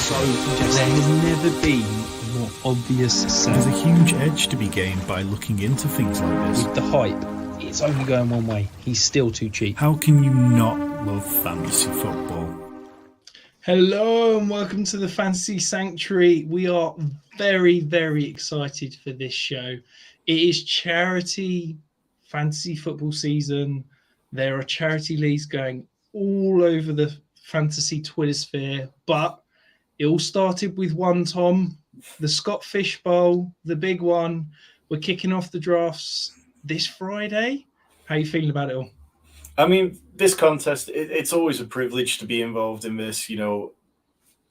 so congested. There has never been a more obvious sell. There's a huge edge to be gained by looking into things like this. With the hype, it's only going one way. He's still too cheap. How can you not love fantasy football? Hello and welcome to the Fantasy Sanctuary. We are very, very excited for this show. It is charity fantasy football season. There are charity leagues going all over the fantasy Twitter sphere, but it all started with one, Tom, the Scott Fish Bowl, the big one. We're kicking off the drafts this Friday. How are you feeling about it all? I mean, this contest, it's always a privilege to be involved in this. You know,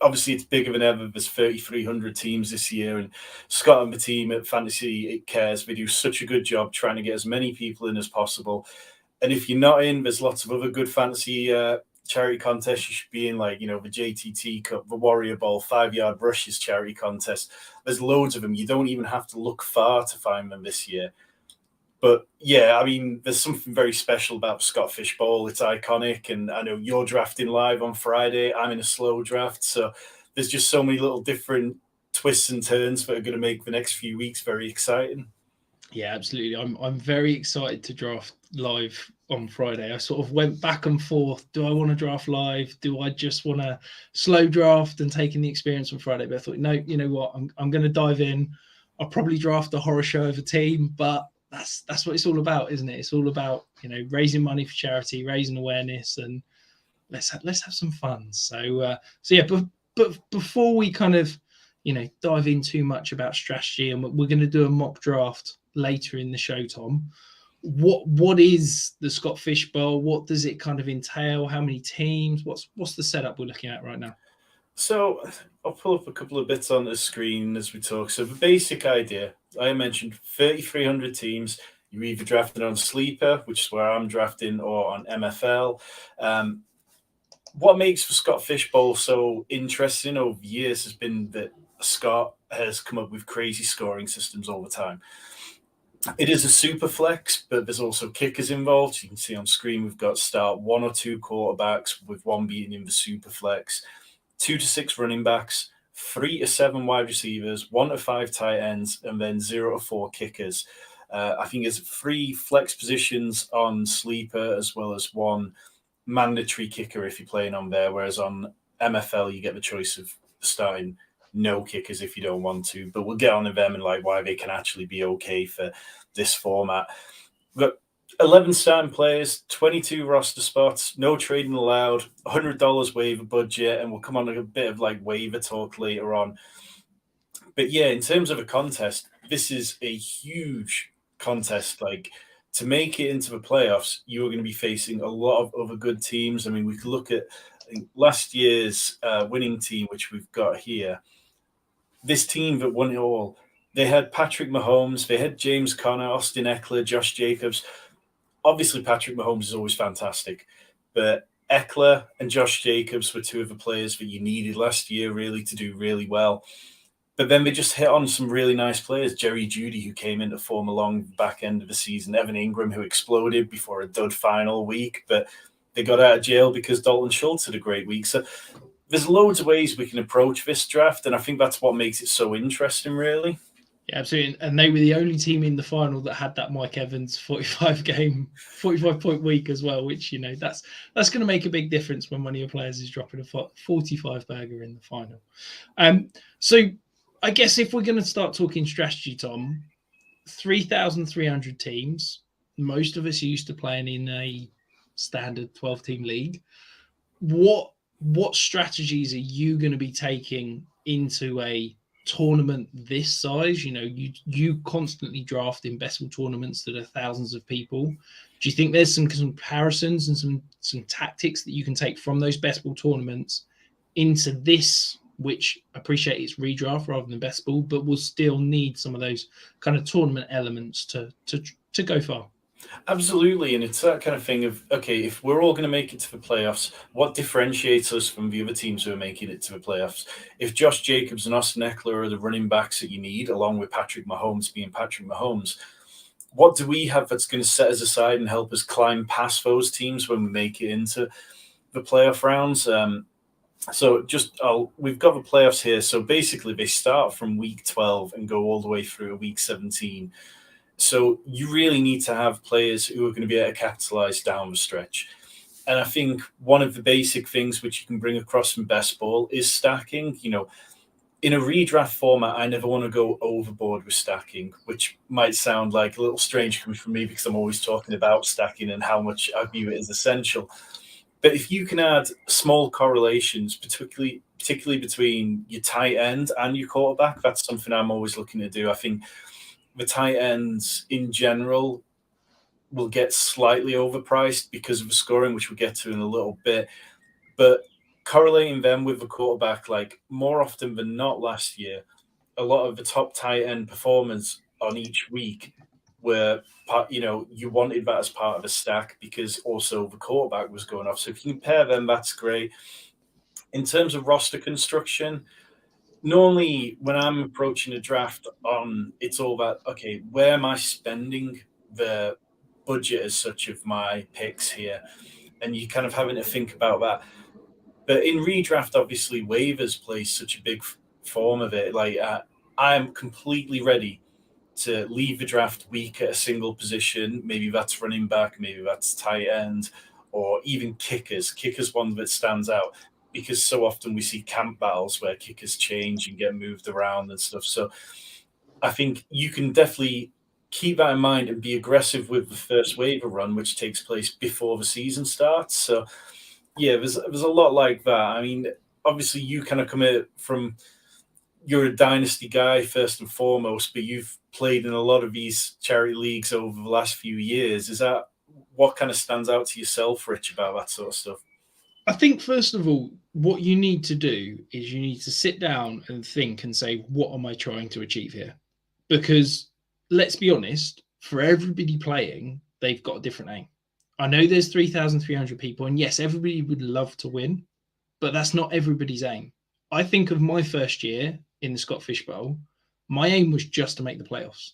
obviously it's bigger than ever. There's 3,300 teams this year, and Scott and the team at Fantasy It Cares, they do such a good job trying to get as many people in as possible. And if you're not in, there's lots of other good fantasy charity contests you should be in, like, you know, the JTT Cup, the Warrior Bowl, 5-yard rushes charity contest. There's loads of them. You don't even have to look far to find them this year. But yeah, I mean, there's something very special about Scott Fish Bowl. It's iconic, and I know you're drafting live on Friday. I'm in a slow draft, so there's just so many little different twists and turns that are going to make the next few weeks very exciting. Yeah, absolutely. I'm very excited to draft live on Friday. I sort of went back and forth. Do I want to draft live? Do I just want to slow draft and take in the experience on Friday? But I thought, no, you know what? I'm going to dive in. I'll probably draft a horror show of a team, but that's what it's all about, isn't it? It's all about, you know, raising money for charity, raising awareness, and let's have some fun. So yeah, but before we kind of, you know, dive in too much about strategy, and we're going to do a mock draft later in the show, Tom. What is the Scott Fish Bowl? What does it kind of entail? How many teams? What's the setup we're looking at right now? So I'll pull up a couple of bits on the screen as we talk. So the basic idea, I mentioned 3,300 teams. You're either drafting on Sleeper, which is where I'm drafting, or on MFL. What makes the Scott Fish Bowl so interesting over the years has been that Scott has come up with crazy scoring systems all the time. It is a super flex, but there's also kickers involved. You can see on screen we've got start 1 or 2 quarterbacks, with one being in the super flex, 2 to 6 running backs, 3 to 7 wide receivers, 1 to 5 tight ends, and then 0 to 4 kickers. I think there's 3 flex positions on Sleeper, as well as 1 mandatory kicker if you're playing on there, whereas on MFL you get the choice of starting no kickers if you don't want to. But we'll get on to them and like why they can actually be okay for this format. But 11 starting players, 22 roster spots, no trading allowed, $100 waiver budget, and we'll come on to a bit of like waiver talk later on. But yeah, in terms of a contest, this is a huge contest. Like, to make it into the playoffs, you are going to be facing a lot of other good teams. I mean, we could look at, I think, last year's winning team, which we've got here. This team that won it all, they had Patrick Mahomes, they had James Conner, Austin Eckler, Josh Jacobs. Obviously, Patrick Mahomes is always fantastic, but Eckler and Josh Jacobs were 2 of the players that you needed last year really to do really well. But then they just hit on some really nice players. Jerry Jeudy, who came in to form along the back end of the season. Evan Ingram, who exploded before a dud final week, but they got out of jail because Dalton Schultz had a great week. So there's loads of ways we can approach this draft, and I think that's what makes it so interesting, really. Yeah, absolutely. And they were the only team in the final that had that Mike Evans 45-point week as well, which, you know, that's going to make a big difference when one of your players is dropping a 45-burger in the final. So I guess if we're going to start talking strategy, Tom, 3,300 teams, most of us are used to playing in a standard 12-team league. What strategies are you going to be taking into a tournament this size? You know, you constantly draft in best ball tournaments that are thousands of people. Do you think there's some comparisons and some tactics that you can take from those best ball tournaments into this, which I appreciate it's redraft rather than best ball, but will still need some of those kind of tournament elements to go far? Absolutely, and it's that kind of thing of, okay, if we're all going to make it to the playoffs, what differentiates us from the other teams who are making it to the playoffs? If Josh Jacobs and Austin Eckler are the running backs that you need, along with Patrick Mahomes being Patrick Mahomes, what do we have that's going to set us aside and help us climb past those teams when we make it into the playoff rounds? So we've got the playoffs here. So basically, they start from week 12 and go all the way through to week 17. So you really need to have players who are going to be able to capitalize down the stretch. And I think one of the basic things which you can bring across from best ball is stacking. In a redraft format, I never want to go overboard with stacking, which might sound like a little strange coming from me because I'm always talking about stacking and how much I view it as essential. But if you can add small correlations, particularly between your tight end and your quarterback, that's something I'm always looking to do. I think the tight ends in general will get slightly overpriced because of the scoring, which we'll get to in a little bit. But correlating them with the quarterback, like more often than not last year, a lot of the top tight end performers on each week were you wanted that as part of a stack because also the quarterback was going off. So if you can pair them, that's great. In terms of roster construction, normally when I'm approaching a draft it's all about, okay, where am I spending the budget as such of my picks here? And you kind of having to think about that. But in redraft, obviously, waivers plays such a big form of it. Like, I'm completely ready to leave the draft weak at a single position. Maybe that's running back, maybe that's tight end, or even kickers. Kickers one that stands out because so often we see camp battles where kickers change and get moved around and stuff. So I think you can definitely keep that in mind and be aggressive with the first waiver run, which takes place before the season starts. So yeah, there's a lot like that. I mean, obviously you kind of come in from, you're a dynasty guy first and foremost, but you've played in a lot of these charity leagues over the last few years. Is that what kind of stands out to yourself, Rich, about that sort of stuff? I think first of all, what you need to do is you need to sit down and think and say, what am I trying to achieve here? Because let's be honest, for everybody playing, they've got a different aim. I know there's 3,300 people, and yes, everybody would love to win, but that's not everybody's aim. I think of my first year in the Scott Fish Bowl, my aim was just to make the playoffs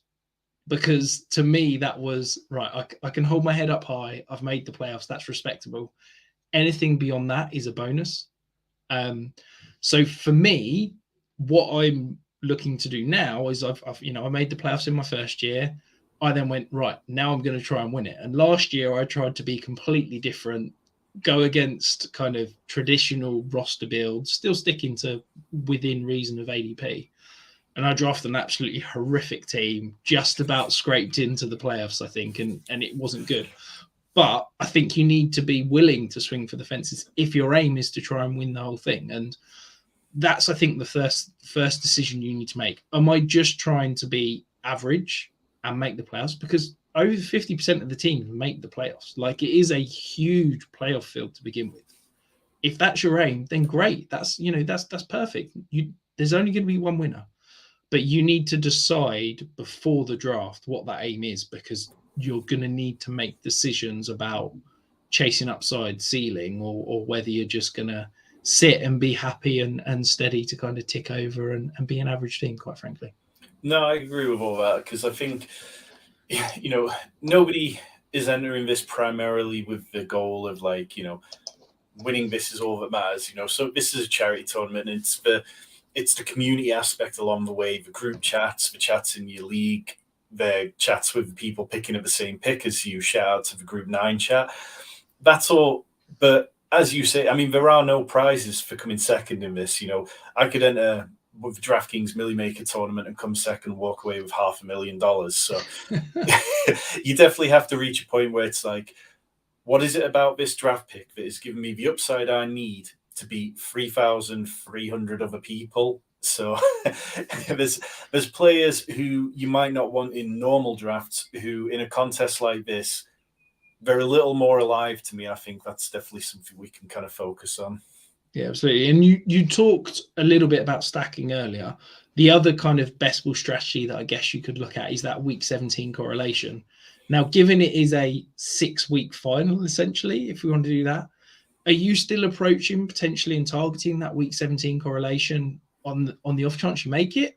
because to me, that was right. I can hold my head up high. I've made the playoffs. That's respectable. Anything beyond that is a bonus. So for me, what I'm looking to do now is I made the playoffs in my first year. I then went, right, now I'm going to try and win it. And last year I tried to be completely different, go against kind of traditional roster builds, still sticking to within reason of ADP. And I drafted an absolutely horrific team, just about scraped into the playoffs, I think, and it wasn't good. But I think you need to be willing to swing for the fences if your aim is to try and win the whole thing. And that's, I think, the first decision you need to make. Am I just trying to be average and make the playoffs? Because over 50% of the team make the playoffs. Like, it is a huge playoff field to begin with. If that's your aim, then great. That's perfect. There's only going to be one winner. But you need to decide before the draft what that aim is, because you're going to need to make decisions about chasing upside ceiling or whether you're just going to sit and be happy and steady to kind of tick over and be an average team, quite frankly. No, I agree with all that because I think, nobody is entering this primarily with the goal of winning. This is all that matters, So this is a charity tournament. And it's the community aspect along the way, the group chats, the chats in your league, the chats with people picking up the same pick as you. Shout out to the Group 9 chat. That's all. But as you say, I mean, there are no prizes for coming second in this. I could enter with the DraftKings Millie Maker tournament and come second and walk away with $500,000. So you definitely have to reach a point where it's like, what is it about this draft pick that is giving me the upside I need to beat 3,300 other people? So there's players who you might not want in normal drafts who in a contest like this, they're a little more alive to me. I think that's definitely something we can kind of focus on. Yeah, absolutely. And you talked a little bit about stacking earlier. The other kind of best ball strategy that I guess you could look at is that week 17 correlation. Now, given it is a 6-week final, essentially, if we want to do that, are you still approaching potentially and targeting that week 17 correlation on the off chance you make it?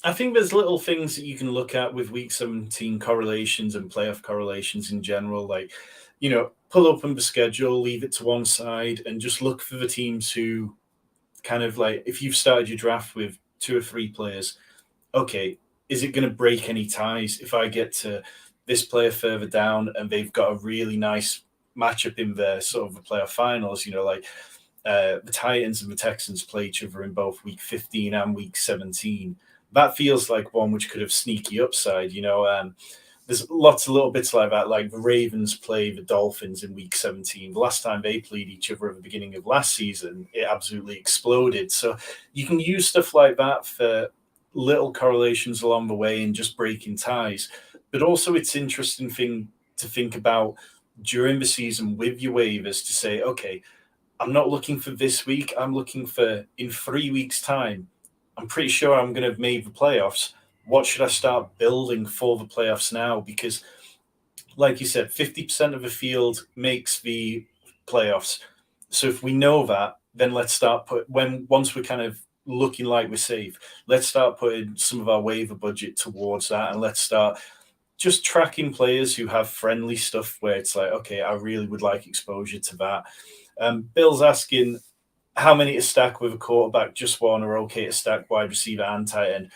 I think there's little things that you can look at with week 17 correlations and playoff correlations in general. Like pull open the schedule, leave it to one side, and just look for the teams who kind of like, if you've started your draft with 2 or 3 players, okay, is it going to break any ties if I get to this player further down and they've got a really nice matchup in their sort of the playoff finals? The Titans and the Texans play each other in both week 15 and week 17. That feels like one which could have sneaky upside. There's lots of little bits like that. Like the Ravens play the Dolphins in week 17. The last time they played each other at the beginning of last season, it absolutely exploded. So you can use stuff like that for little correlations along the way and just breaking ties. But also it's interesting thing to think about during the season with your waivers to say, okay, I'm not looking for this week. I'm looking for in 3 weeks' time. I'm pretty sure I'm going to have made the playoffs. What should I start building for the playoffs now? Because, like you said, 50% of the field makes the playoffs. So if we know that, then let's start once we're kind of looking like we're safe, let's start putting some of our waiver budget towards that, and let's start just tracking players who have friendly stuff where it's like, okay, I really would like exposure to that. Bill's asking how many to stack with a quarterback, just one, or okay to stack wide receiver and tight end.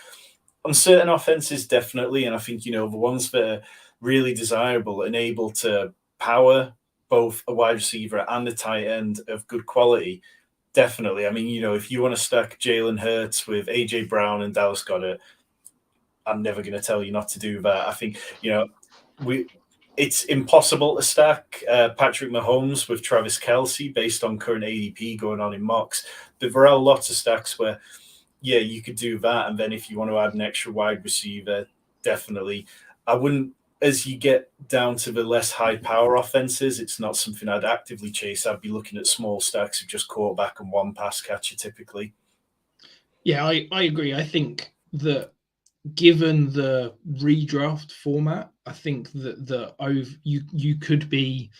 On certain offenses, definitely. And I think, the ones that are really desirable and able to power both a wide receiver and a tight end of good quality, definitely. I mean, if you want to stack Jalen Hurts with AJ Brown and Dallas Goedert, I'm never going to tell you not to do that. I think, it's impossible to stack Patrick Mahomes with Travis Kelce based on current ADP going on in mocks. But there are lots of stacks where, yeah, you could do that. And then if you want to add an extra wide receiver, definitely. I wouldn't, as you get down to the less high power offenses, it's not something I'd actively chase. I'd be looking at small stacks of just quarterback and one pass catcher typically. Yeah, I agree. I think that given the redraft format, I think that you could be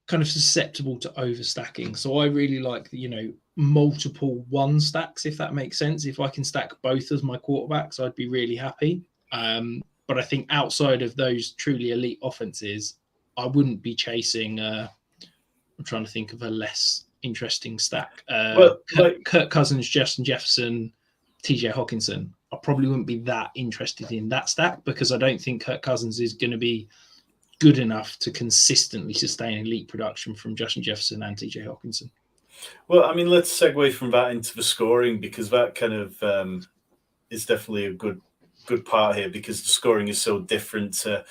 kind of susceptible to overstacking. So I really like multiple one stacks, if that makes sense. If I can stack both as my quarterbacks, I'd be really happy. But I think outside of those truly elite offenses, I wouldn't be chasing. I'm trying to think of a less interesting stack. Kirk Cousins, Justin Jefferson, TJ Hawkinson. I probably wouldn't be that interested in that stack because I don't think Kirk Cousins is going to be good enough to consistently sustain elite production from Justin Jefferson and TJ Hawkinson. Well, I mean, let's segue from that into the scoring because that kind of is definitely a good part here because the scoring is so different to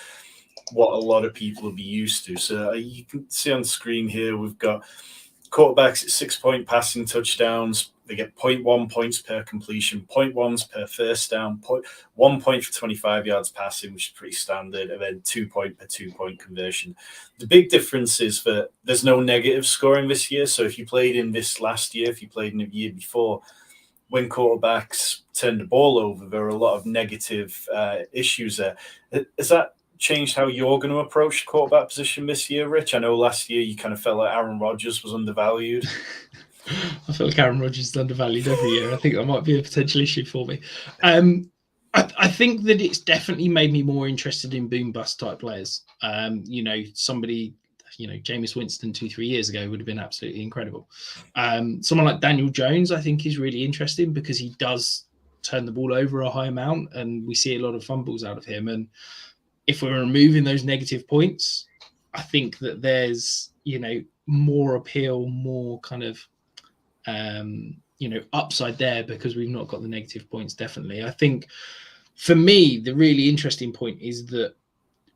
what a lot of people will be used to. So you can see on the screen here, we've got quarterbacks at 6-point passing touchdowns. They get 0.1 points per completion, 0.1s per first down, 1 point for 25 yards passing, which is pretty standard, and then 2 point per 2-point conversion. The big difference is that there's no negative scoring this year. So if you played in this last year, if you played in the year before, when quarterbacks turned the ball over, there were a lot of negative issues there. Has that changed how you're going to approach the quarterback position this year, Rich? I know last year you kind of felt like Aaron Rodgers was undervalued. I feel like Aaron Rodgers is undervalued every year. I think that might be a potential issue for me. I think that it's definitely made me more interested in boom bust type players. Somebody, Jameis Winston 2-3 years ago would have been absolutely incredible. Someone like Daniel Jones, I think, is really interesting because he does turn the ball over a high amount, and we see a lot of fumbles out of him. And if we're removing those negative points, I think that there's more appeal, more kind of upside there because we've not got the negative points. Definitely, I think for me the really interesting point is that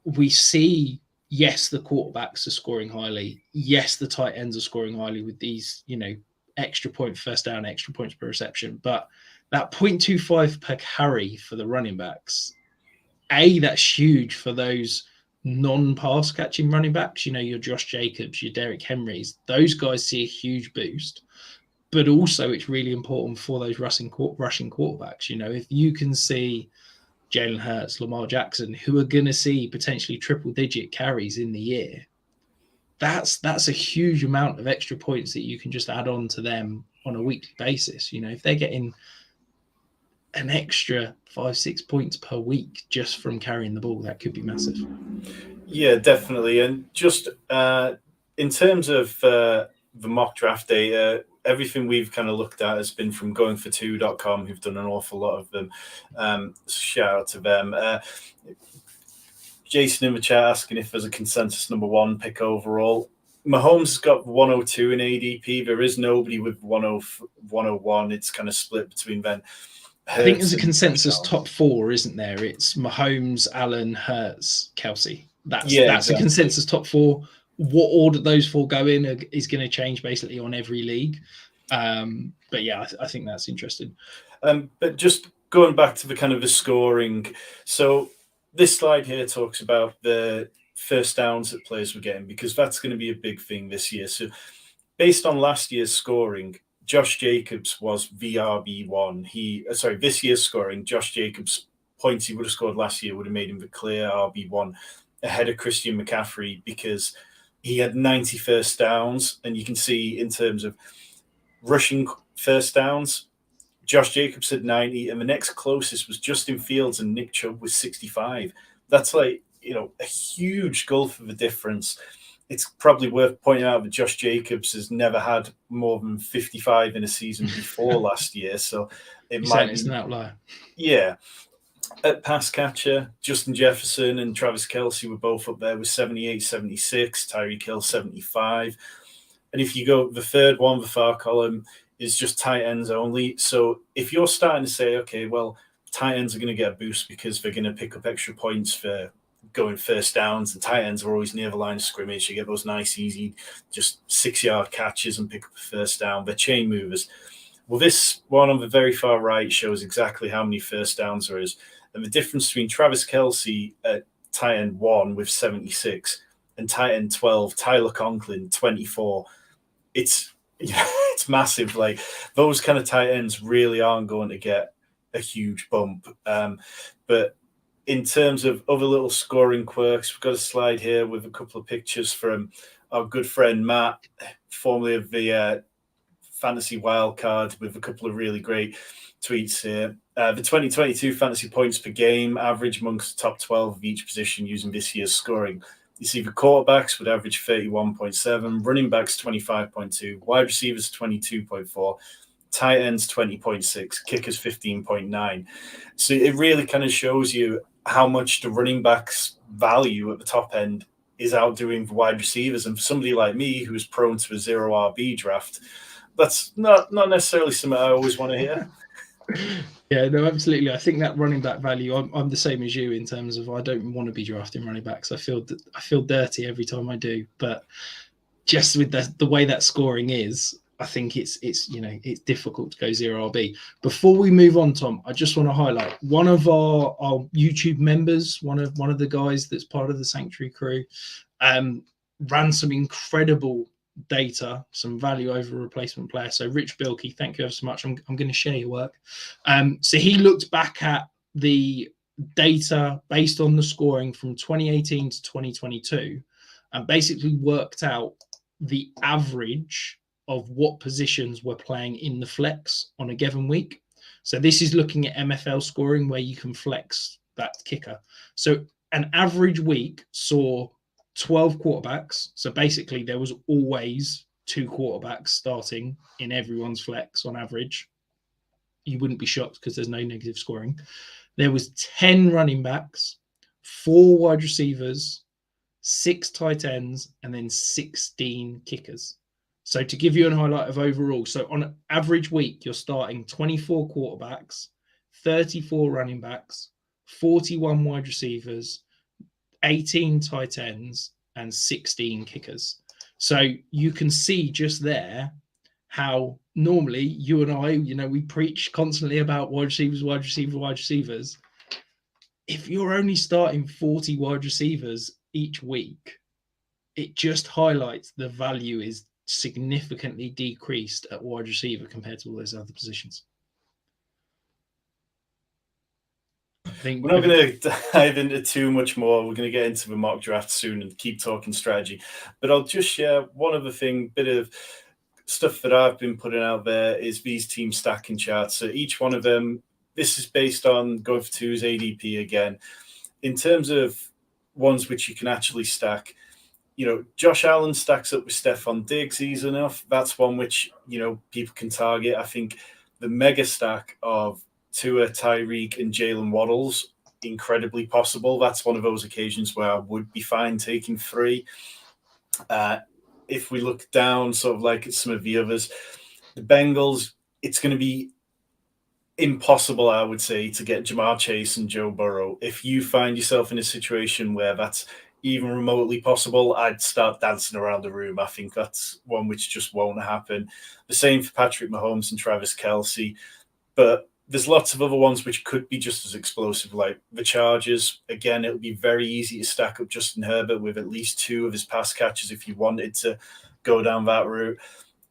we see, yes, the quarterbacks are scoring highly, yes, the tight ends are scoring highly with these extra point first down, extra points per reception, but that 0.25 per carry for the running backs, that's huge for those non-pass catching running backs. Your Josh Jacobs, your Derrick Henrys, those guys see a huge boost. But also, it's really important for those rushing quarterbacks. If you can see Jalen Hurts, Lamar Jackson, who are going to see potentially triple-digit carries in the year, that's a huge amount of extra points that you can just add on to them on a weekly basis. If they're getting an extra 5-6 points per week just from carrying the ball. That could be massive. Yeah, definitely. And just in terms of the mock draft data, everything we've kind of looked at has been from goingfor2.com, who've done an awful lot of them. Shout out to them. Jason in the chat asking if there's a consensus number one pick overall. Mahomes has got 102 in ADP. There is nobody with 101. It's kind of split between them. I think there's a consensus top four, isn't there? It's Mahomes, Allen, Hurts, Kelsey. That's exactly. A consensus top four. What order those four go in is going to change basically on every league. But yeah, I think that's interesting. But just going back to the kind of the scoring. So this slide here talks about the first downs that players were getting, because that's going to be a big thing this year. So based on last year's scoring, Josh Jacobs was VRB1. This year's scoring, Josh Jacobs' points he would have scored last year would have made him the clear RB1 ahead of Christian McCaffrey, because he had 90 first downs. And you can see in terms of rushing first downs, Josh Jacobs had 90, and the next closest was Justin Fields and Nick Chubb with 65. That's like, a huge gulf of a difference. It's probably worth pointing out that Josh Jacobs has never had more than 55 in a season before last year. So it's an outlier. Yeah. At pass catcher, Justin Jefferson and Travis Kelce were both up there with 78, 76, Tyreek Hill 75. And if you go the third one, the far column is just tight ends only. So if you're starting to say, okay, well, tight ends are going to get a boost because they're going to pick up extra points for going first downs, and tight ends are always near the line of scrimmage. You get those nice, easy, just 6-yard catches and pick up a first down. They're chain movers. Well, this one on the very far right shows exactly how many first downs there is. And the difference between Travis Kelce at tight end 1 with 76 and tight end 12, Tyler Conklin, 24, it's massive. Like, those kind of tight ends really aren't going to get a huge bump. But in terms of other little scoring quirks, we've got a slide here with a couple of pictures from our good friend Matt, formerly of the Fantasy Wildcard, with a couple of really great tweets here. The 2022 fantasy points per game average amongst the top 12 of each position using this year's scoring. You see the quarterbacks would average 31.7, running backs 25.2, wide receivers 22.4, tight ends 20.6, kickers 15.9. So it really kind of shows you how much the running backs' value at the top end is outdoing the wide receivers. And for somebody like me who is prone to a 0 RB draft, that's not necessarily something I always want to hear. Yeah, no, absolutely. I think that running back value, I'm the same as you in terms of I don't want to be drafting running backs. I feel dirty every time I do. But just with the way that scoring is, I think it's difficult to go 0 RB. Before we move on, Tom, I just want to highlight one of our YouTube members, one of the guys that's part of the Sanctuary crew, ran some incredible data, some value over replacement player. So Rich Bilkey, thank you ever so much. I'm going to share your work. So he looked back at the data based on the scoring from 2018 to 2022 and basically worked out the average of what positions were playing in the flex on a given week. So this is looking at MFL scoring where you can flex that kicker. So an average week saw 12 quarterbacks. So basically there was always 2 quarterbacks starting in everyone's flex on average. You wouldn't be shocked because there's no negative scoring. There was 10 running backs, 4 wide receivers, 6 tight ends, and then 16 kickers. So to give you a highlight of overall, so on an average week, you're starting 24 quarterbacks, 34 running backs, 41 wide receivers, 18 tight ends, and 16 kickers. So you can see just there how normally you and I, we preach constantly about wide receivers. If you're only starting 40 wide receivers each week, it just highlights the value is significantly decreased at wide receiver compared to all those other positions. We're not going to dive into too much more. We're going to get into the mock draft soon and keep talking strategy. But I'll just share one other thing, bit of stuff that I've been putting out there is these team stacking charts. So each one of them, this is based on going for twos ADP again. In terms of ones which you can actually stack, Josh Allen stacks up with Stephon Diggs easy enough. That's one which, people can target. I think the mega stack of Tua, Tyreek, and Jalen Waddle's incredibly possible. That's one of those occasions where I would be fine taking 3. If we look down sort of like at some of the others, the Bengals, it's going to be impossible, I would say, to get Jamar Chase and Joe Burrow. If you find yourself in a situation where that's even remotely possible, I'd start dancing around the room. I think that's one which just won't happen. The same for Patrick Mahomes and Travis Kelce. But there's lots of other ones which could be just as explosive, like the Chargers. Again, it would be very easy to stack up Justin Herbert with at least 2 of his pass catches if you wanted to go down that route.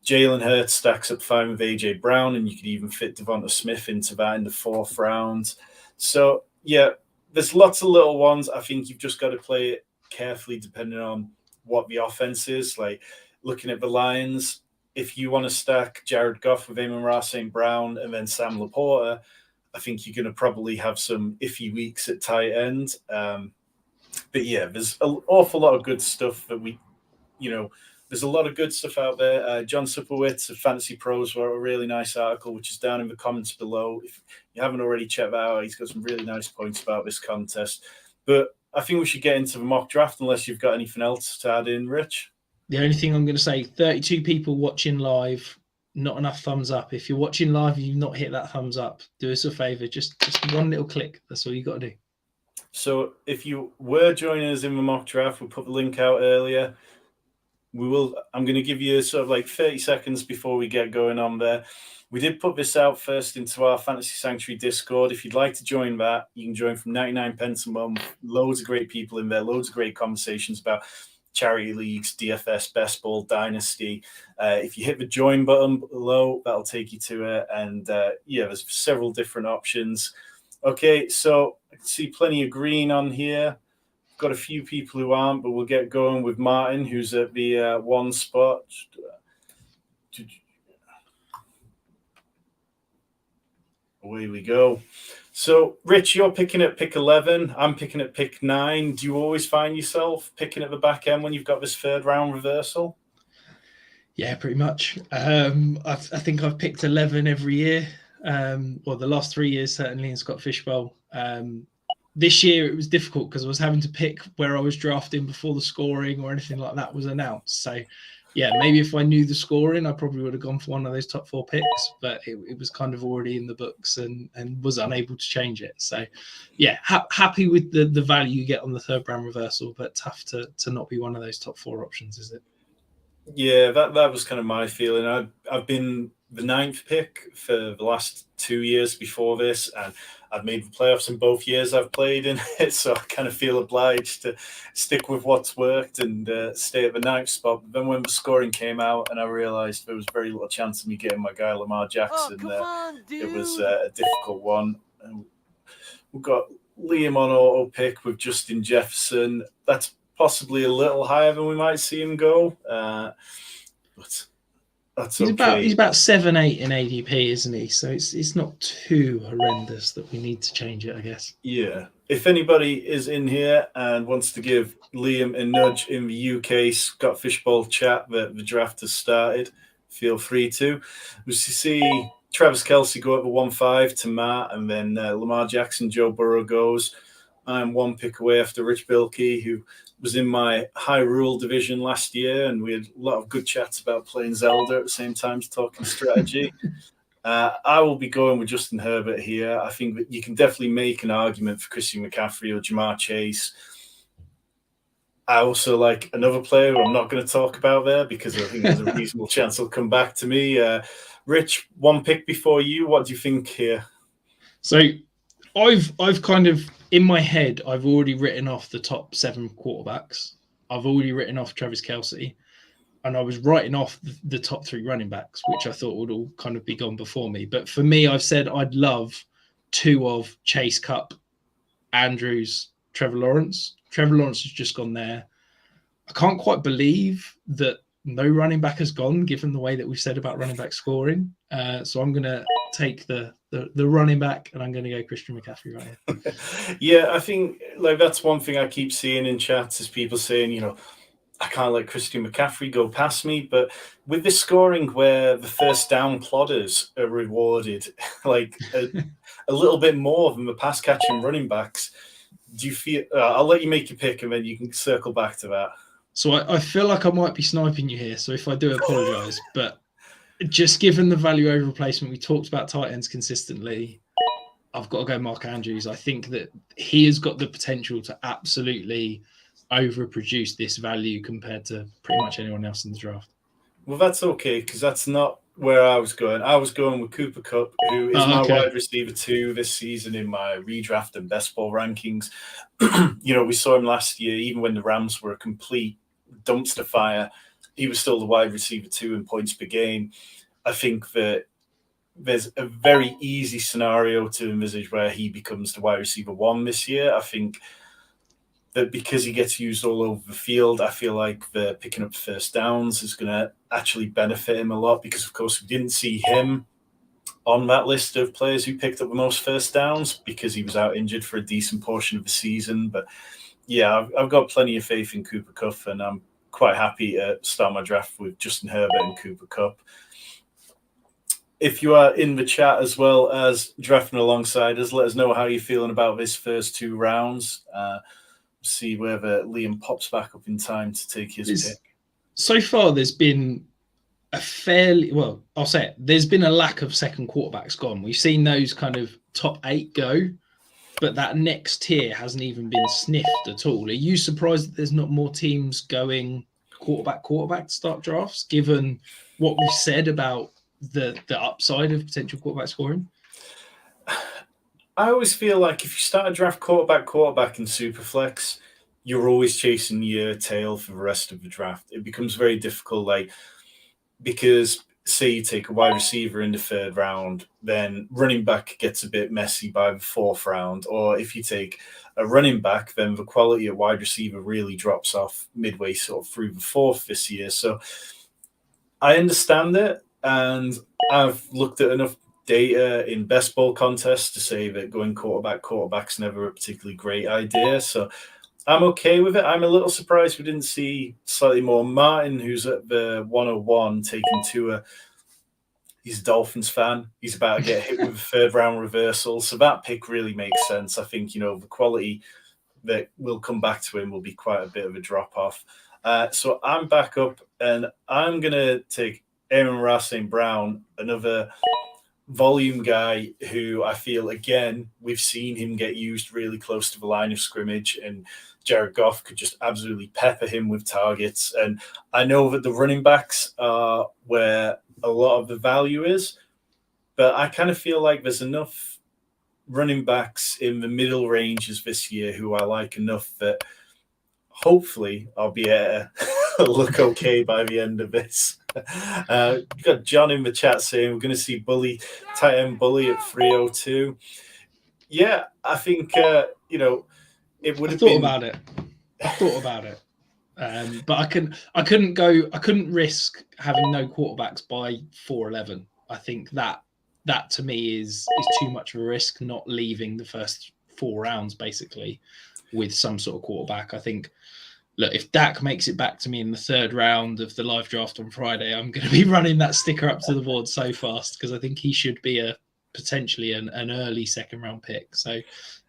Jalen Hurts stacks up fine with A.J. Brown, and you could even fit Devonta Smith into that in the 4th round. So, yeah, there's lots of little ones. I think you've just got to play it carefully depending on what the offense is. Like, looking at the Lions, if you want to stack Jared Goff with Amon-Ra St. Brown and then Sam Laporta, I think you're going to probably have some iffy weeks at tight end. But, yeah, there's an awful lot of good stuff that there's a lot of good stuff out there. John Supowitz of Fantasy Pros wrote a really nice article, which is down in the comments below. If you haven't already checked that out, he's got some really nice points about this contest. But I think we should get into the mock draft unless you've got anything else to add in, Rich. The only thing I'm going to say, 32 people watching live, not enough thumbs up. If you're watching live and you've not hit that thumbs up, do us a favor. Just one little click. That's all you got to do. So if you were joining us in the mock draft, we'll put the link out earlier. I'm going to give you sort of like 30 seconds before we get going on there. We did put this out first into our Fantasy Sanctuary Discord. If you'd like to join that, you can join from 99 pence a month. Loads of great people in there, loads of great conversations about charity leagues, DFS, best ball, dynasty. If you hit the join button below, that'll take you to it. And there's several different options. Okay, so I can see plenty of green on here. Got a few people who aren't, but we'll get going with Martin, who's at the 1 spot. Away we go. So, Rich, you're picking at pick 11. I'm picking at pick 9. Do you always find yourself picking at the back end when you've got this 3rd round reversal? Yeah, pretty much. I think I've picked 11 every year. Well, the last 3 years, certainly in Scott Fishbowl. This year it was difficult because I was having to pick where I was drafting before the scoring or anything like that was announced. So, yeah, maybe if I knew the scoring, I probably would have gone for one of those top 4 picks, but it was kind of already in the books and was unable to change it. So, yeah, happy with the value you get on the 3rd round reversal, but tough to not be one of those top 4 options, is it? Yeah, that was kind of my feeling. I've been the 9th pick for the last 2 years before this, and I've made the playoffs in both years I've played in it, so I kind of feel obliged to stick with what's worked and stay at the 9th spot. But then when the scoring came out and I realised there was very little chance of me getting my guy Lamar Jackson, it was a difficult one. We've got Liam on auto pick with Justin Jefferson. That's possibly a little higher than we might see him go, but that's okay. He's about 7-8 in ADP, isn't he? So it's not too horrendous that we need to change it, I guess. Yeah. If anybody is in here and wants to give Liam a nudge in the UK Scott Fishbowl chat that the draft has started, feel free to. We see Travis Kelce go up at 1-5 to Matt, and then Lamar Jackson, Joe Burrow goes. I'm 1 pick away after Rich Bilkey, who was in my high rule division last year, and we had a lot of good chats about playing Zelda at the same time, talking strategy. I will be going with Justin Herbert here. I think that you can definitely make an argument for Christian McCaffrey or Jamar Chase. I also like another player who I'm not going to talk about there because I think there's a reasonable chance he'll come back to me. Rich, 1 pick before you. What do you think here? So I've kind of, in my head, I've already written off the top 7 quarterbacks. I've already written off Travis Kelce, and I was writing off the top 3 running backs, which I thought would all kind of be gone before me. But for me, I've said I'd love 2 of Chase, Cup, Andrews, Trevor Lawrence. Trevor Lawrence has just gone there. I can't quite believe that no running back has gone, given the way that we've said about running back scoring. So I'm going to take the running back, and I'm going to go Christian McCaffrey right here. Yeah, I think like that's one thing I keep seeing in chats is people saying, I can't let Christian McCaffrey go past me. But with this scoring where the first down plodders are rewarded like a little bit more than the pass catching running backs, do you feel I'll let you make your pick and then you can circle back to that. So I feel like I might be sniping you here. So if I do apologize, but just given the value over replacement, we talked about tight ends consistently. I've got to go Mark Andrews. I think that he has got the potential to absolutely overproduce this value compared to pretty much anyone else in the draft. Well, that's okay, because that's not where I was going. I was going with Cooper Kupp, who is my wide receiver 2 this season in my redraft and best ball rankings. We saw him last year, even when the Rams were a complete dumpster fire, he was still the wide receiver 2 in points per game. I think that there's a very easy scenario to envisage where he becomes the wide receiver 1 this year. I think that because he gets used all over the field, I feel like the picking up first downs is going to actually benefit him a lot, because, of course, we didn't see him on that list of players who picked up the most first downs because he was out injured for a decent portion of the season. But, yeah, I've got plenty of faith in Cooper Kupp, and I'm quite happy to start my draft with Justin Herbert and Cooper Kupp. If you are in the chat as well as drafting alongside us, let us know how you're feeling about this first 2 rounds. See whether Liam pops back up in time to take his pick. So far, there's been there's been a lack of second quarterbacks gone. We've seen those kind of top 8 go, but that next tier hasn't even been sniffed at all. Are you surprised that there's not more teams going quarterback to start drafts, given what we've said about the upside of potential quarterback scoring? I always feel like if you start a draft quarterback in Superflex, you're always chasing your tail for the rest of the draft. It becomes very difficult, because say you take a wide receiver in the 3rd round, then running back gets a bit messy by the 4th round. Or if you take a running back, then the quality of wide receiver really drops off midway sort of through the 4th this year. So I understand it, and I've looked at enough data in best ball contests to say that going quarterback's never a particularly great idea. So I'm okay with it. I'm a little surprised we didn't see slightly more. Martin, who's at the 101, taking Tua. He's a Dolphins fan. He's about to get hit with a 3rd round reversal. So that pick really makes sense. I think, the quality that will come back to him will be quite a bit of a drop off. So I'm back up, and I'm going to take Amon-Ra St. Brown, another volume guy who I feel, again, we've seen him get used really close to the line of scrimmage, and Jared Goff could just absolutely pepper him with targets. And I know that the running backs are where a lot of the value is, but I kind of feel like there's enough running backs in the middle ranges this year who I like enough that hopefully I'll be able to look okay by the end of this. You've got John in the chat saying we're going to see tight end Bully at 302. Yeah, I think it would have been. I thought about it, but I couldn't risk having no quarterbacks by 4-11. I think that to me is too much of a risk, not leaving the first 4 rounds basically with some sort of quarterback. I think, look, if Dak makes it back to me in the 3rd round of the live draft on Friday, I'm going to be running that sticker up to the board so fast, because I think he should be potentially an early 2nd round pick. So,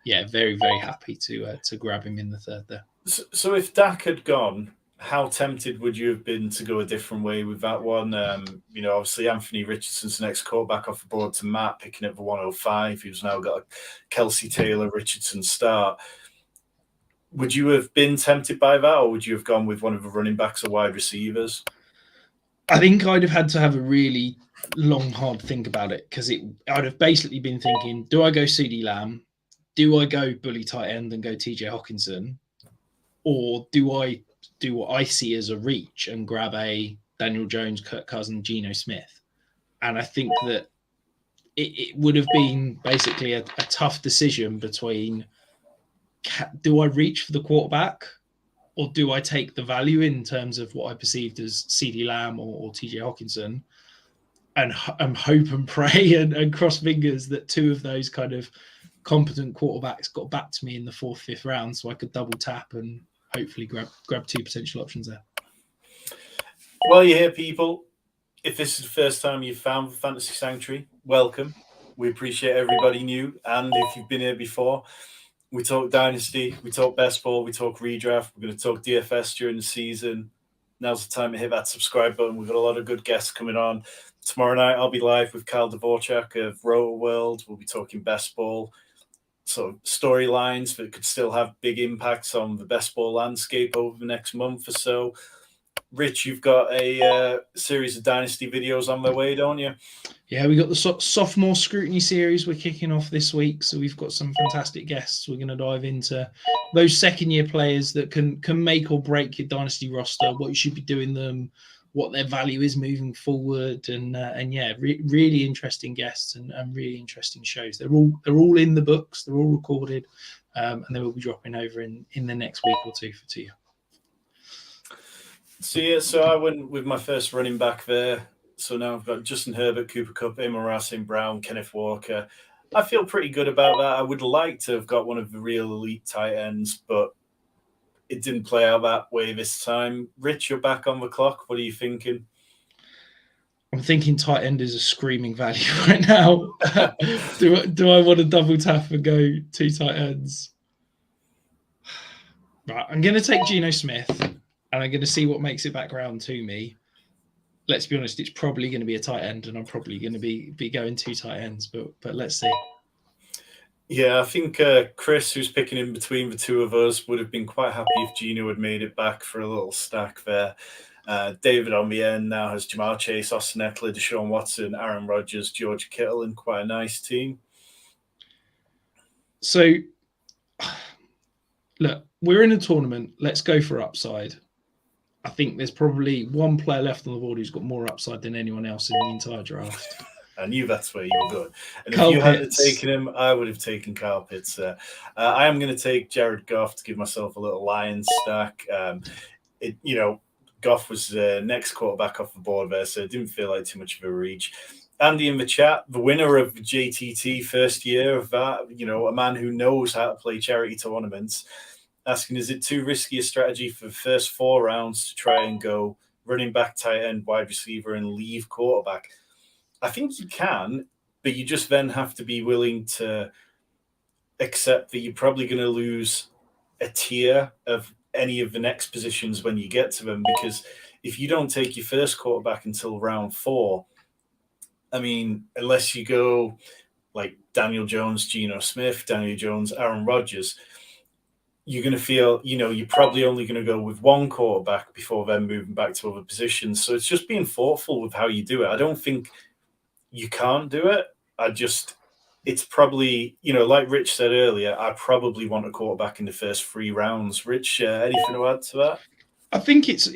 yeah, very, very happy to grab him in the 3rd there. So if Dak had gone, how tempted would you have been to go a different way with that one? Obviously Anthony Richardson's the next quarterback off the board to Matt, picking up the 105, who's now got a Kelsey Taylor Richardson start. Would you have been tempted by that, or would you have gone with one of the running backs or wide receivers? I think I'd have had to have a really long, hard think about it, because I'd have basically been thinking, do I go CeeDee Lamb? Do I go bully tight end and go TJ Hawkinson? Or do I do what I see as a reach and grab a Daniel Jones, Kirk Cousins, Geno Smith? And I think that it would have been basically a tough decision between, do I reach for the quarterback, or do I take the value in terms of what I perceived as CeeDee Lamb or TJ Hawkinson? and hope and pray and cross fingers that two of those kind of competent quarterbacks got back to me in the 4th, 5th round, so I could double tap and hopefully grab two potential options there. Well, you hear people. If this is the first time you've found Fantasy Sanctuary, welcome. We appreciate everybody new, and if you've been here before, we talk Dynasty, we talk Best Ball, we talk Redraft. We're going to talk DFS during the season. Now's the time to hit that subscribe button. We've got a lot of good guests coming on. Tomorrow night, I'll be live with Kyle Dvorak of Roto World. We'll be talking Best Ball, sort of storylines that could still have big impacts on the Best Ball landscape over the next month or so. Rich, you've got a series of Dynasty videos on their way, don't you? Yeah, we got the sophomore scrutiny series we're kicking off this week, so we've got some fantastic guests. We're going to dive into those second-year players that can make or break your Dynasty roster, what you should be doing them, what their value is moving forward, and yeah, really interesting guests and really interesting shows. They're all in the books, they're all recorded, and they will be dropping over in the next week or two for you. So I went with my first running back there. So now I've got Justin Herbert, Cooper Kupp, Amon-Ra St. Brown, Kenneth Walker. I feel pretty good about that. I would like to have got one of the real elite tight ends, but it didn't play out that way this time. Rich, you're back on the clock. What are you thinking? I'm thinking tight end is a screaming value right now. Do I want to double tap and go two tight ends? Right, I'm going to take Geno Smith, and I'm going to see what makes it back round to me. Let's be honest, it's probably going to be a tight end, and I'm probably going to be going two tight ends, but let's see. Yeah, I think Chris, who's picking in between the two of us, would have been quite happy if Geno had made it back for a little stack there. David on the end now has Jamar Chase, Austin Eckler, Deshaun Watson, Aaron Rodgers, George Kittle, and quite a nice team. So, look, we're in a tournament. Let's go for upside. I think there's probably one player left on the board who's got more upside than anyone else in the entire draft. I knew that's where you were going. And Kyle if you Pitts. hadn't taken him, I would have taken Kyle Pitts. I am going to take Jared Goff to give myself a little Lions stack. Goff was the next quarterback off the board there, so it didn't feel like too much of a reach. Andy in the chat, the winner of the JTT first year of that, a man who knows how to play charity tournaments, asking, is it too risky a strategy for the first 4 rounds to try and go running back, tight end, wide receiver, and leave quarterback? I think you can, but you just then have to be willing to accept that you're probably going to lose a tier of any of the next positions when you get to them, because if you don't take your first quarterback until round 4, I mean, unless you go like Daniel Jones, Geno Smith, Daniel Jones, Aaron Rodgers, you're going to feel, you're probably only going to go with one quarterback before then moving back to other positions. So it's just being thoughtful with how you do it. I don't think you can't do it. It's probably, like Rich said earlier, I probably want a quarterback in the first 3 rounds. Rich, anything to add to that? I think it's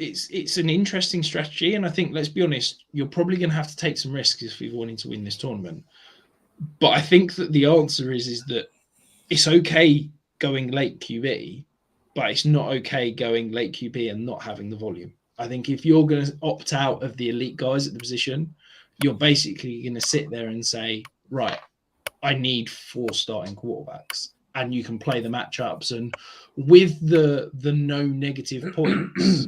an interesting strategy, and I think, let's be honest, you're probably going to have to take some risks if you're wanting to win this tournament. But I think that the answer is that it's okay going late QB, but it's not okay going late QB and not having the volume. I think if you're going to opt out of the elite guys at the position, you're basically going to sit there and say, right, I need 4 starting quarterbacks, and you can play the matchups. And with the no negative points,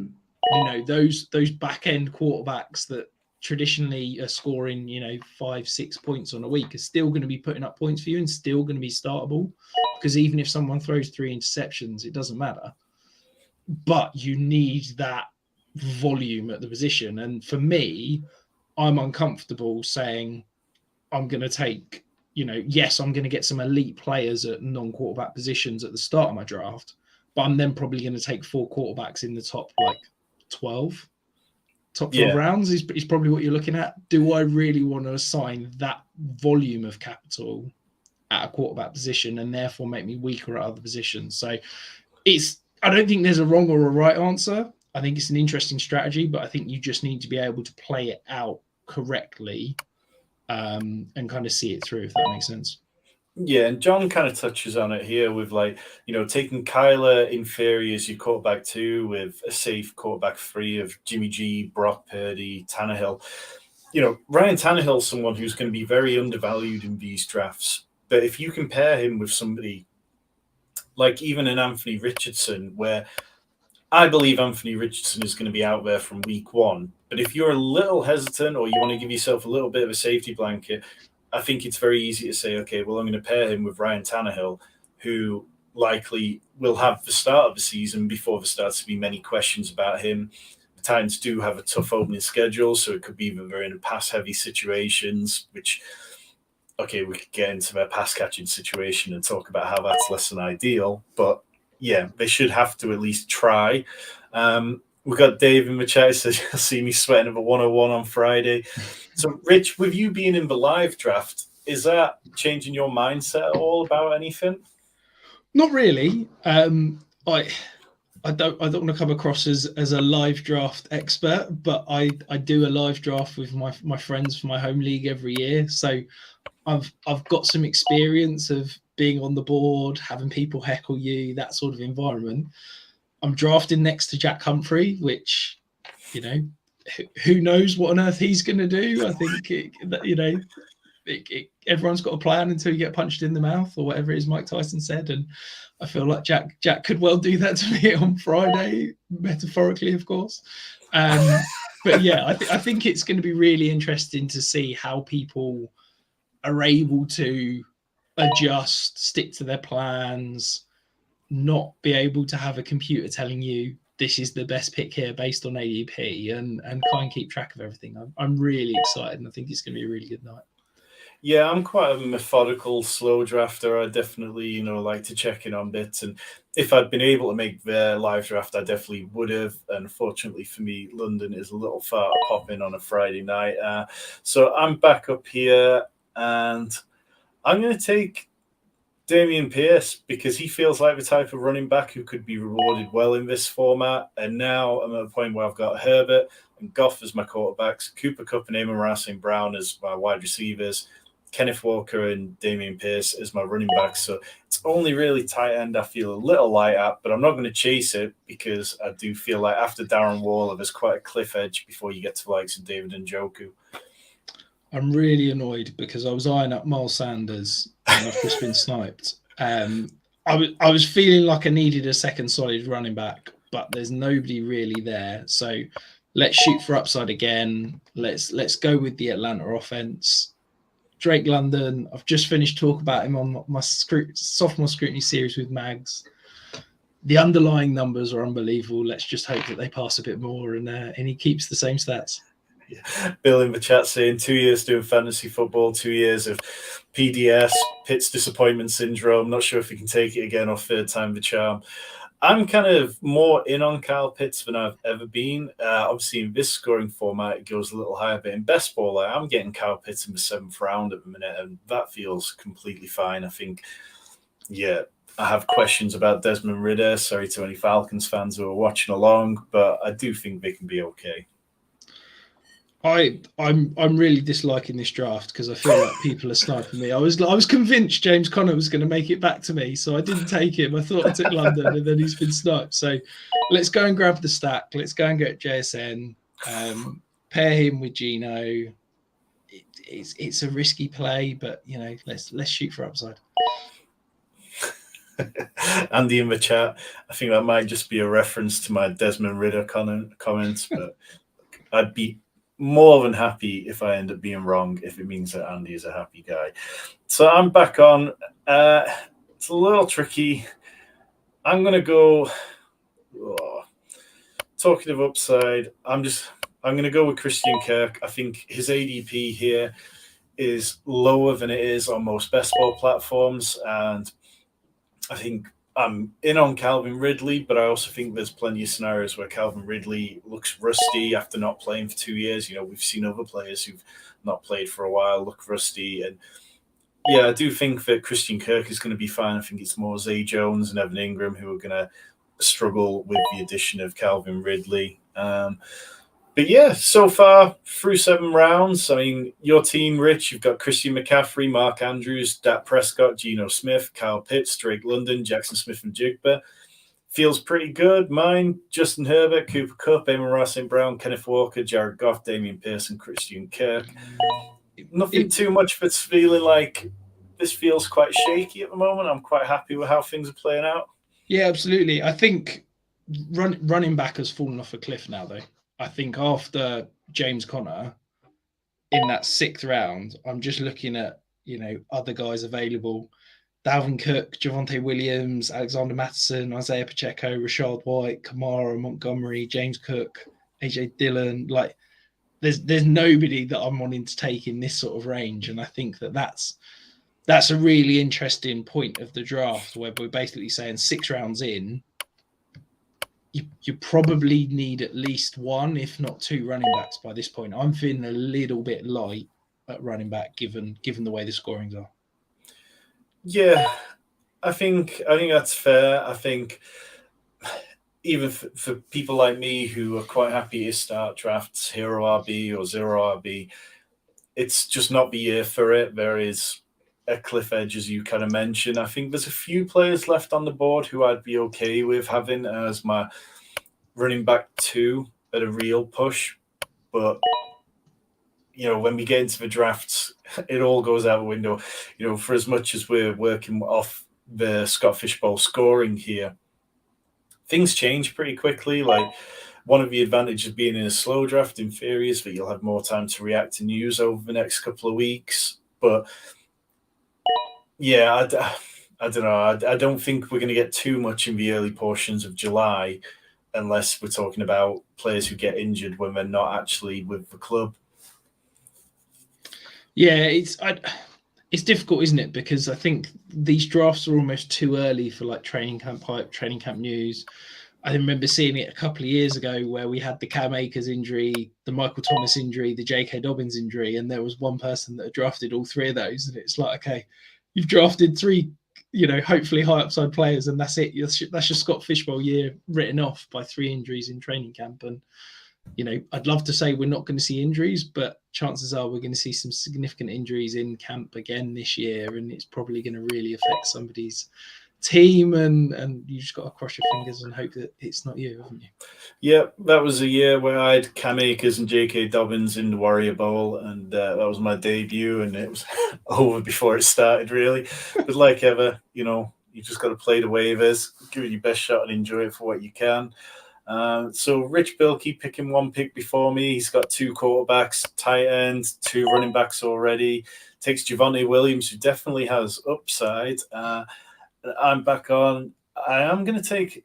those back end quarterbacks that traditionally are scoring, 5-6 points on a week are still going to be putting up points for you and still going to be startable, because even if someone throws 3 interceptions, it doesn't matter. But you need that volume at the position. And for me, I'm uncomfortable saying I'm going to take, yes, I'm going to get some elite players at non-quarterback positions at the start of my draft, but I'm then probably going to take 4 quarterbacks in the top 12 rounds is probably what you're looking at. Do I really want to assign that volume of capital at a quarterback position and therefore make me weaker at other positions? So I don't think there's a wrong or a right answer. I think it's an interesting strategy, but I think you just need to be able to play it out correctly and kind of see it through, if that makes sense. Yeah, and John kind of touches on it here with taking Kyler in theory as your quarterback 2 with a safe quarterback 3 of Jimmy G, Brock Purdy, Tannehill. Ryan Tannehill's someone who's going to be very undervalued in these drafts. But if you compare him with somebody like even an Anthony Richardson, where I believe Anthony Richardson is going to be out there from week 1. But if you're a little hesitant or you want to give yourself a little bit of a safety blanket, I think it's very easy to say, okay, well, I'm going to pair him with Ryan Tannehill, who likely will have the start of the season before there starts to be many questions about him. The Titans do have a tough opening schedule, so it could be that they're in pass-heavy situations, which, okay, we could get into their pass-catching situation and talk about how that's less than ideal, but yeah, they should have to at least try. We've got Dave in the chat says, you'll see me sweating of a 101 on Friday. So, Rich, with you being in the live draft, is that changing your mindset at all about anything? Not really. I don't want to come across as a live draft expert, but I do a live draft with my friends for my home league every year. So I've got some experience of being on the board, having people heckle you, that sort of environment. I'm drafting next to Jack Humphrey, which, who knows what on earth he's going to do. I think, everyone's got a plan until you get punched in the mouth or whatever it is Mike Tyson said. And I feel like Jack could well do that to me on Friday, metaphorically, of course. But yeah, I think it's going to be really interesting to see how people are able to adjust, stick to their plans, not be able to have a computer telling you this is the best pick here based on ADP and kind of keep track of everything. I'm really excited, and I think it's going to be a really good night. Yeah, I'm quite a methodical, slow drafter. I definitely, like to check in on bits. And if I'd been able to make the live draft, I definitely would have. And fortunately for me, London is a little far to pop in on a Friday night. So I'm back up here, and I'm going to take Dameon Pierce because he feels like the type of running back who could be rewarded well in this format. And now I'm at a point where I've got Herbert and Goff as my quarterbacks, Cooper Kupp and Amon-Ra St. Brown as my wide receivers, Kenneth Walker and Dameon Pierce as my running backs. So it's only really tight end I feel a little light at, but I'm not going to chase it because I do feel like after Darren Waller, there's quite a cliff edge before you get to the likes of David Njoku. I'm really annoyed because I was eyeing up Miles Sanders and I've just been sniped. I was feeling like I needed a second solid running back, but there's nobody really there. So let's shoot for upside again. Let's go with the Atlanta offense. Drake London, I've just finished talking about him on my sophomore scrutiny series with Mags. The underlying numbers are unbelievable. Let's just hope that they pass a bit more and he keeps the same stats. Yeah. Bill in the chat saying 2 years doing fantasy football, 2 years of PDS, Pitt's disappointment syndrome. Not sure if he can take it again or third time the charm. I'm kind of more in on Kyle Pitts than I've ever been. Obviously, in this scoring format, it goes a little higher. But in best ball, I'm getting Kyle Pitts in the 7th round at the minute, and that feels completely fine. I think, yeah, I have questions about Desmond Ridder. Sorry to any Falcons fans who are watching along, but I do think they can be okay. I'm really disliking this draft because I feel like people are sniping me. I was convinced James Conner was going to make it back to me, so I didn't take him. I thought I took London, and then he's been sniped. So let's go and grab the stack. Let's go and get JSN. Pair him with Gino. It's a risky play, but let's shoot for upside. Andy in the chat. I think that might just be a reference to my Desmond Ridder comments, but I'd be more than happy if I end up being wrong, if it means that Andy is a happy guy. So I'm back on. It's a little tricky. I'm going to go talking of upside. I'm going to go with Christian Kirk. I think his ADP here is lower than it is on most best ball platforms. And I think I'm in on Calvin Ridley, but I also think there's plenty of scenarios where Calvin Ridley looks rusty after not playing for 2 years. We've seen other players who've not played for a while look rusty. And yeah, I do think that Christian Kirk is going to be fine. I think it's more Zay Jones and Evan Ingram who are going to struggle with the addition of Calvin Ridley. But yeah, so far through 7 rounds, I mean, your team, Rich, you've got Christian McCaffrey, Mark Andrews, Dak Prescott, Geno Smith, Kyle Pitts, Drake London, Jackson Smith and Jigba. feels pretty good. Mine, Justin Herbert, Cooper Kupp, Amon-Ra St. Brown, Kenneth Walker, Jared Goff, Damian Pearson, Christian Kirk. Nothing too much, but it's feeling like this feels quite shaky at the moment. I'm quite happy with how things are playing out. Yeah, absolutely. I think running back has fallen off a cliff now, though. I think after James Conner in that 6th round, I'm just looking at, other guys available. Dalvin Cook, Javonte Williams, Alexander Mattison, Isaiah Pacheco, Rashad White, Kamara, Montgomery, James Cook, AJ Dillon. Like, there's nobody that I'm wanting to take in this sort of range, and I think that's a really interesting point of the draft where we're basically saying 6 rounds in, you probably need at least 1, if not 2, running backs by this point. I'm feeling a little bit light at running back given the way the scorings are. Yeah, I think that's fair. I think even for people like me who are quite happy to start drafts 0 RB or 0 RB, it's just not the year for it. There is a cliff edge, as you kind of mentioned. I think there's a few players left on the board who I'd be okay with having as my running back 2 at a real push. But, when we get into the drafts, it all goes out the window. For as much as we're working off the Scott Fishbowl scoring here, things change pretty quickly. Like, one of the advantages of being in a slow draft in theory is that you'll have more time to react to news over the next couple of weeks. But yeah, I don't know. I don't think we're going to get too much in the early portions of July unless we're talking about players who get injured when they're not actually with the club. Yeah, it's difficult, isn't it? Because I think these drafts are almost too early for like training camp hype, training camp news. I remember seeing it a couple of years ago where we had the Cam Akers injury, the Michael Thomas injury, the J.K. Dobbins injury, and there was one person that had drafted all 3 of those. And it's like, okay, you've drafted 3, hopefully high upside players, and that's it. That's your Scott Fishbowl year written off by 3 injuries in training camp. And, I'd love to say we're not going to see injuries, but chances are we're going to see some significant injuries in camp again this year, and it's probably going to really affect somebody's team, and you just got to cross your fingers and hope that it's not you, haven't you? Yeah, that was a year where I had Cam Akers and J.K. Dobbins in the Warrior Bowl, and that was my debut, and it was over before it started, really. But like ever, you just got to play the waivers, give it your best shot and enjoy it for what you can. So Rich Bilkey picking 1 pick before me. He's got 2 quarterbacks, tight ends, 2 running backs already. Takes Javonte Williams, who definitely has upside. I'm back on. I'm going to take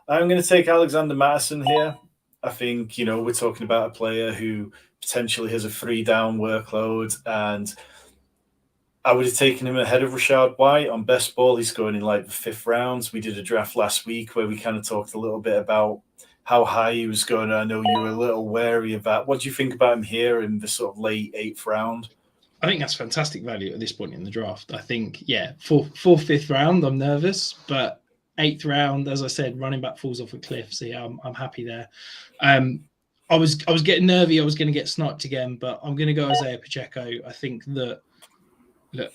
Alexander Mattison here. I think, we're talking about a player who potentially has a 3-down workload, and I would have taken him ahead of Rashad White on best ball. He's going in like the 5th rounds. We did a draft last week where we kind of talked a little bit about how high he was going. I know you were a little wary of that. What do you think about him here in the sort of late 8th round? I think that's fantastic value at this point in the draft. I think, 4th, 5th round, I'm nervous, but 8th round, as I said, running back falls off a cliff. So yeah, I'm happy there. I was getting nervy. I was going to get sniped again, but I'm going to go Isaiah Pacheco. I think that, look,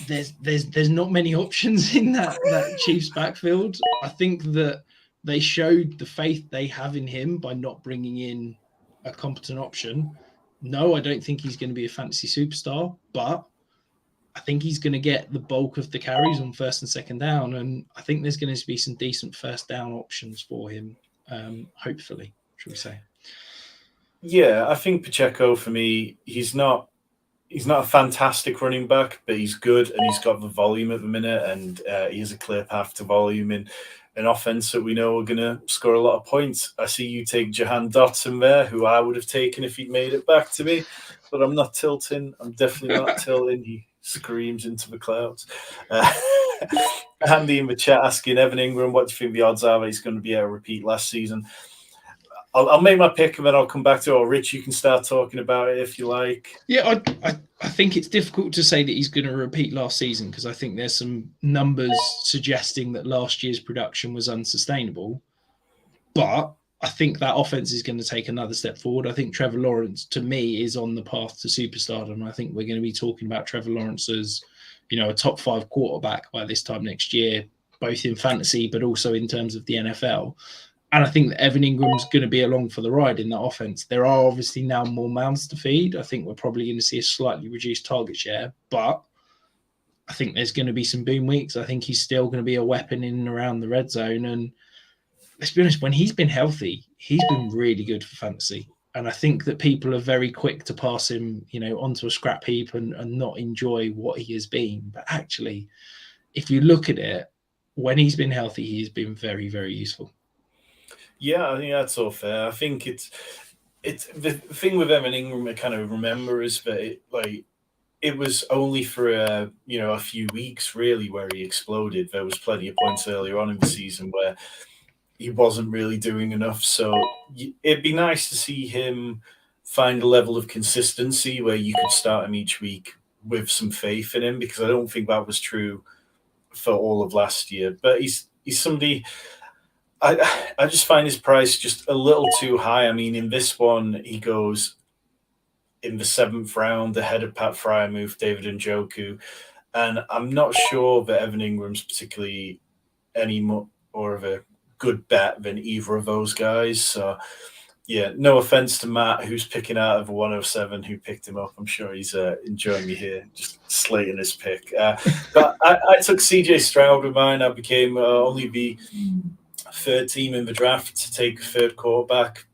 there's not many options in that Chiefs backfield. I think that they showed the faith they have in him by not bringing in a competent option. No, I don't think he's going to be a fantasy superstar, but I think he's going to get the bulk of the carries on 1st and 2nd down, and I think there's going to be some decent 1st down options for him, hopefully, should we say. Yeah, I think Pacheco, for me, he's not a fantastic running back, but he's good, and he's got the volume at the minute, and he has a clear path to volume in an offense that we know are going to score a lot of points. I see you take Jahan Dotson there, who I would have taken if he'd made it back to me, but I'm not tilting. I'm definitely not tilting. He screams into the clouds. Andy in the chat asking Evan Ingram, what do you think the odds are that he's going to be able to repeat last season? I'll make my pick and then I'll come back to it. Or Rich, you can start talking about it if you like. Yeah, I think it's difficult to say that he's going to repeat last season because I think there's some numbers suggesting that last year's production was unsustainable. But I think that offense is going to take another step forward. I think Trevor Lawrence, to me, is on the path to superstardom. I think we're going to be talking about Trevor Lawrence as, a top 5 quarterback by this time next year. both in fantasy but also in terms of the NFL. And I think that Evan Ingram's going to be along for the ride in that offense. There are obviously now more mouths to feed. I think we're probably going to see a slightly reduced target share, but I think there's going to be some boom weeks. I think he's still going to be a weapon in and around the red zone. And let's be honest, when he's been healthy, he's been really good for fantasy. And I think that people are very quick to pass him, onto a scrap heap and not enjoy what he has been. But actually, if you look at it, when he's been healthy, he's been very, very useful. Yeah, I think that's all fair. I think it's the thing with Evan Ingram I kind of remember is that it was only for a few weeks really where he exploded. There was plenty of points earlier on in the season where he wasn't really doing enough. So it'd be nice to see him find a level of consistency where you could start him each week with some faith in him, because I don't think that was true for all of last year. But he's somebody. I just find his price just a little too high. I mean, in this one, he goes in the 7th round ahead of Pat Fryermuth, David Njoku. And I'm not sure that Evan Ingram's particularly any more of a good bet than either of those guys. So, yeah, no offense to Matt, who's picking out of 107, who picked him up. I'm sure he's enjoying me here, just slating his pick. But I took CJ Stroud with mine. I became only the third team in the draft to take a third quarterback.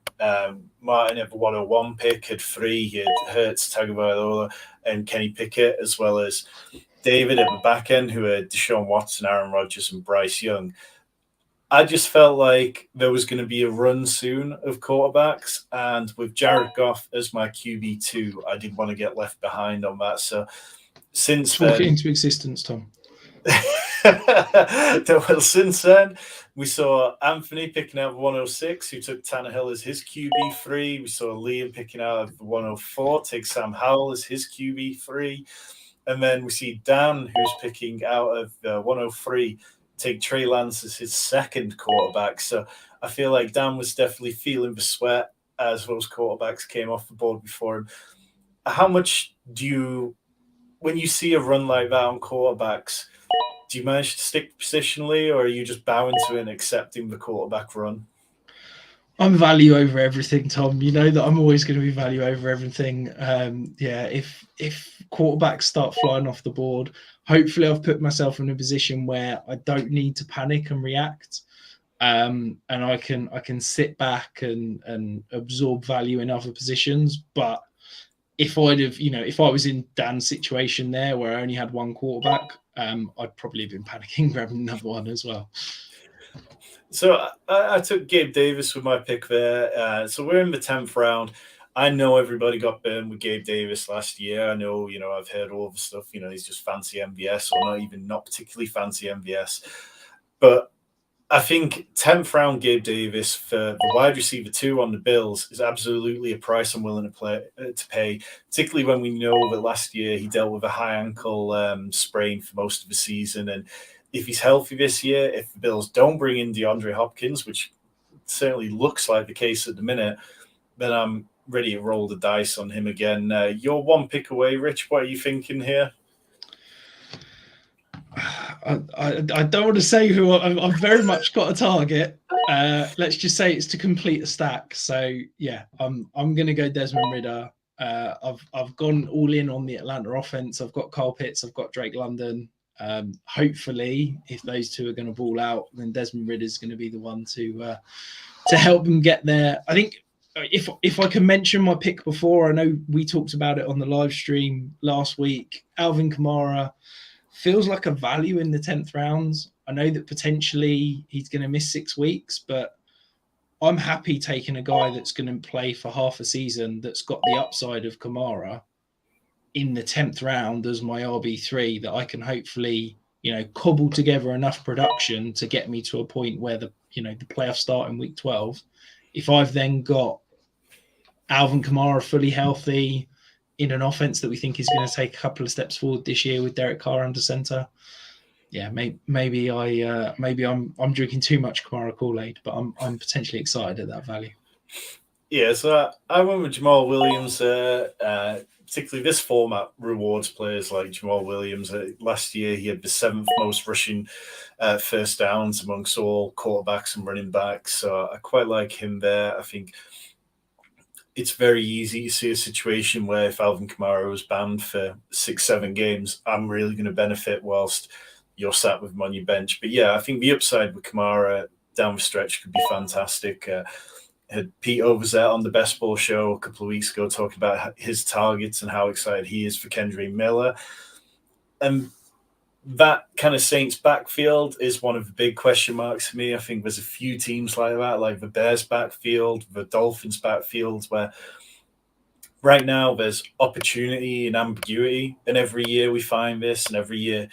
Martin had the 101 pick, had 3. He had Hurts, Tagovailoa, and Kenny Pickett, as well as David at the back end, who had Deshaun Watson, Aaron Rodgers, and Bryce Young. I just felt like there was going to be a run soon of quarterbacks, and with Jared Goff as my QB2, I didn't want to get left behind on that. So since then, it into existence, Tom. Well, since then, we saw Anthony picking out 106, who took Tannehill as his QB3. We saw Liam picking out 104, take Sam Howell as his QB3. And then we see Dan, who's picking out of 103, take Trey Lance as his second quarterback. So I feel like Dan was definitely feeling the sweat as those quarterbacks came off the board before him. How much when you see a run like that on quarterbacks, do you manage to stick positionally, or are you just bowing to it and accepting the quarterback run? I'm value over everything, Tom. You know that I'm always going to be value over everything. If quarterbacks start flying off the board, hopefully I've put myself in a position where I don't need to panic and react, and I can sit back and absorb value in other positions. But if I was in Dan's situation there where I only had one quarterback, I'd probably have been panicking, grabbing another one as well. So I took Gabe Davis with my pick there. So we're in the 10th round. I know everybody got burned with Gabe Davis last year. I know, I've heard all the stuff, he's just fancy MVS, or not particularly fancy MVS. But I think 10th round Gabe Davis for the wide receiver 2 on the Bills is absolutely a price I'm willing to pay, particularly when we know that last year he dealt with a high ankle sprain for most of the season. And if he's healthy this year, if the Bills don't bring in DeAndre Hopkins, which certainly looks like the case at the minute, then I'm ready to roll the dice on him again. You're one pick away, Rich. What are you thinking here? I don't want to say who I've very much got a target. Let's just say it's to complete a stack. So yeah, I'm going to go Desmond Ridder. I've gone all in on the Atlanta offense. I've got Kyle Pitts. I've got Drake London. Hopefully, if those two are going to ball out, then Desmond Ridder is going to be the one to help them get there. I think if I can mention my pick before, I know we talked about it on the live stream last week. Alvin Kamara feels like a value in the 10th rounds. I know that potentially he's going to miss 6 weeks, but I'm happy taking a guy that's going to play for half a season that's got the upside of Kamara in the 10th round as my RB3, that I can hopefully, cobble together enough production to get me to a point where the playoffs start in week 12. If I've then got Alvin Kamara fully healthy in an offense that we think is going to take a couple of steps forward this year with Derek Carr under center, yeah, maybe I'm drinking too much Kamara Kool-Aid, but I'm potentially excited at that value. Yeah, so I went with Jamal Williams. Particularly this format rewards players like Jamal Williams. Last year, he had the seventh most rushing first downs amongst all quarterbacks and running backs. So I quite like him there. I think it's very easy to see a situation where if Alvin Kamara was banned for 6, 7 games, I'm really going to benefit whilst you're sat with him on your bench. But yeah, I think the upside with Kamara down the stretch could be fantastic. Had Pete Overzet on the Best Ball show a couple of weeks ago talking about his targets and how excited he is for Kendre Miller. And that kind of Saints backfield is one of the big question marks for me. I think there's a few teams like that, like the Bears backfield, the Dolphins backfield, where right now there's opportunity and ambiguity. And every year we find this, and every year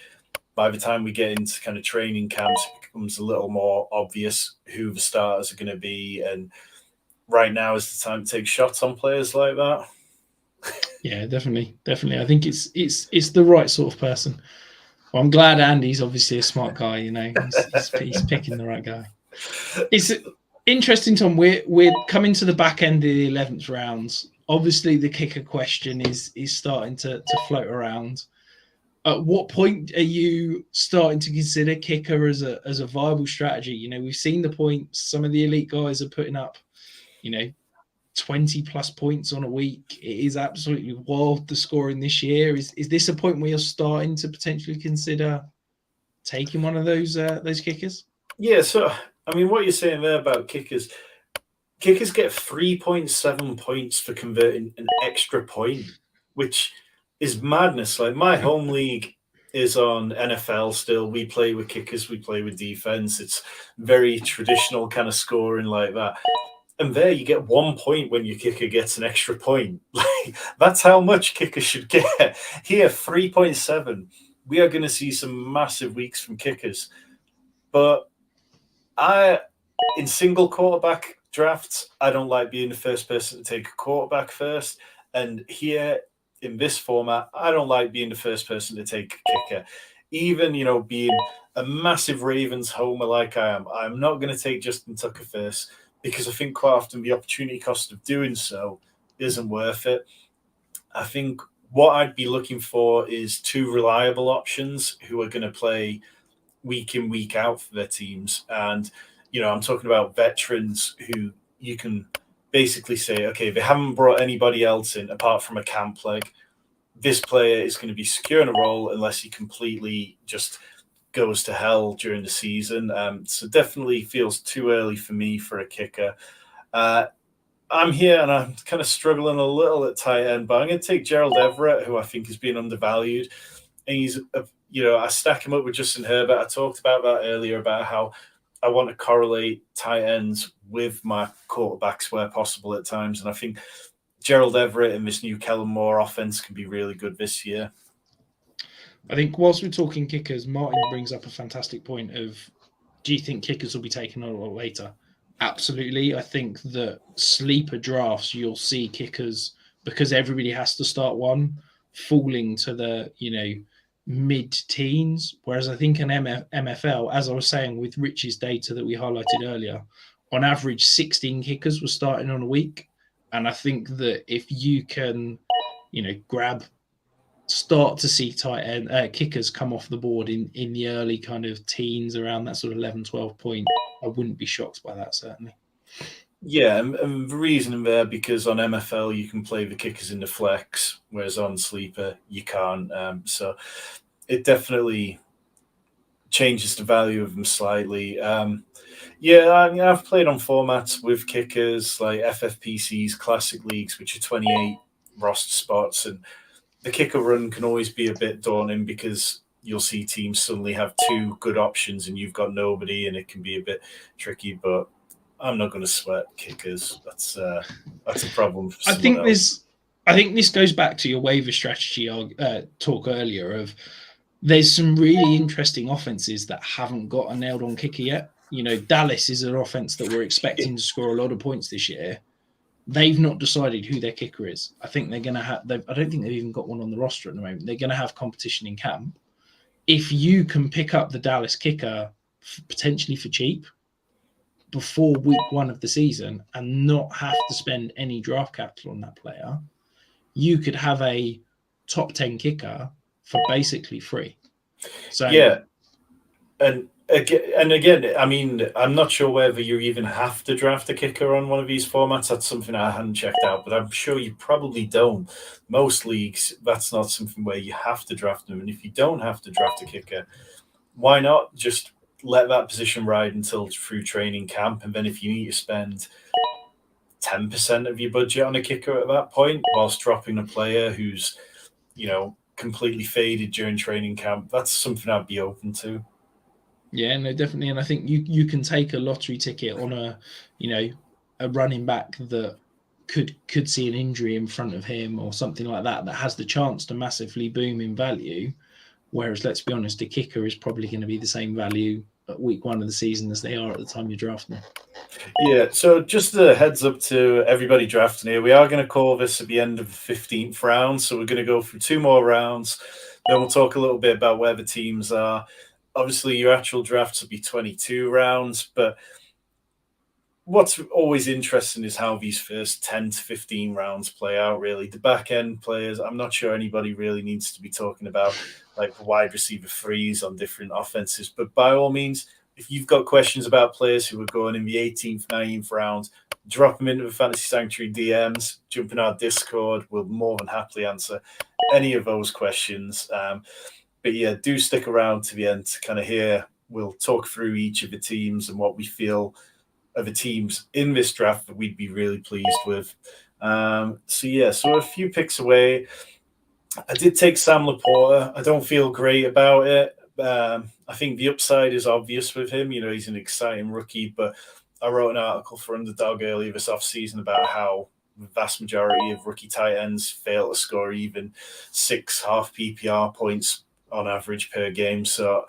by the time we get into kind of training camps, it becomes a little more obvious who the starters are going to be. And right now is the time to take shots on players like that. Yeah, definitely. I think it's the right sort of person. Well, I'm glad Andy's obviously a smart guy. He's picking the right guy. It's interesting, Tom. We're coming to the back end of the 11th rounds. Obviously, the kicker question is starting to float around. At what point are you starting to consider kicker as a viable strategy? We've seen the points. Some of the elite guys are putting up, 20 plus points on a week. It is absolutely wild, the scoring this year. Is this a point where you're starting to potentially consider taking one of those kickers? Yeah, so I mean, what you're saying there about kickers get 3.7 points for converting an extra point, which is madness. Like my home league is on NFL still. We play with kickers, we play with defense. It's very traditional kind of scoring like that. And there you get 1 point when your kicker gets an extra point. Like that's how much kickers should get. Here, 3.7. We are going to see some massive weeks from kickers. But in single quarterback drafts, I don't like being the first person to take a quarterback first. And here in this format, I don't like being the first person to take a kicker. Even, being a massive Ravens homer like I am, I'm not going to take Justin Tucker first because I think quite often the opportunity cost of doing so isn't worth it. I think what I'd be looking for is two reliable options who are going to play week in, week out for their teams. And, I'm talking about veterans who you can basically say, okay, they haven't brought anybody else in apart from a camp leg. This player is going to be secure in a role unless he completely just goes to hell during the season. So definitely feels too early for me for a kicker. I'm here and I'm kind of struggling a little at tight end, but I'm going to take Gerald Everett, who I think has been undervalued. And he's, I stack him up with Justin Herbert. I talked about that earlier about how I want to correlate tight ends with my quarterbacks where possible at times. And I think Gerald Everett and this new Kellen Moore offense can be really good this year. I think whilst we're talking kickers, Martin brings up a fantastic point of, do you think kickers will be taken a lot later? Absolutely. I think that sleeper drafts, you'll see kickers, because everybody has to start one, falling to the, mid-teens. Whereas I think in MFL, as I was saying with Rich's data that we highlighted earlier, on average, 16 kickers were starting on a week. And I think that if you can, start to see tight end kickers come off the board in the early kind of teens, around that sort of 11, 12 point, I wouldn't be shocked by that, certainly. Yeah, and the reason there, because on MFL you can play the kickers in the flex, whereas on Sleeper you can't. So it definitely changes the value of them slightly. I've played on formats with kickers like FFPCs, Classic Leagues, which are 28 roster spots, and the kicker run can always be a bit daunting because you'll see teams suddenly have two good options and you've got nobody, and it can be a bit tricky. But I'm not going to sweat kickers. That's a problem for someone else. I think this goes back to your waiver strategy talk earlier of there's some really interesting offenses that haven't got a nailed on kicker yet. Dallas is an offense that we're expecting to score a lot of points this year. They've not decided who their kicker is. I think they're going to have. I don't think they've even got one on the roster at the moment. They're going to have competition in camp. If you can pick up the Dallas kicker potentially for cheap, before week 1 of the season and not have to spend any draft capital on that player, you could have a top 10 kicker for basically free. So yeah, and again, I mean, I'm not sure whether you even have to draft a kicker on one of these formats. That's something I hadn't checked out, but I'm sure you probably don't. Most leagues, that's not something where you have to draft them. And if you don't have to draft a kicker, why not just let that position ride until through training camp? And then if you need to spend 10% of your budget on a kicker at that point, whilst dropping a player who's, completely faded during training camp, that's something I'd be open to. Yeah, no, definitely. And I think you can take a lottery ticket on a running back that could see an injury in front of him or something like that has the chance to massively boom in value. Whereas, let's be honest, a kicker is probably going to be the same value at week 1 of the season as they are at the time you're drafting them. Yeah, so just a heads up to everybody drafting here, we are going to call this at the end of the 15th round. So we're going to go through 2 more rounds. Then we'll talk a little bit about where the teams are. Obviously, your actual drafts will be 22 rounds, but what's always interesting is how these first 10 to 15 rounds play out, really. The back end players, I'm not sure anybody really needs to be talking about like wide receiver threes on different offenses, but by all means, if you've got questions about players who are going in the 18th, 19th round, drop them into the Fantasy Sanctuary DMs, jump in our Discord. We'll more than happily answer any of those questions. But yeah, do stick around to the end to kind of hear. We'll talk through each of the teams and what we feel are the teams in this draft that we'd be really pleased with. So a few picks away. I did take Sam Laporta. I don't feel great about it. I think the upside is obvious with him. He's an exciting rookie, but I wrote an article for Underdog earlier this offseason about how the vast majority of rookie tight ends fail to score even 6 half PPR points on average per game. So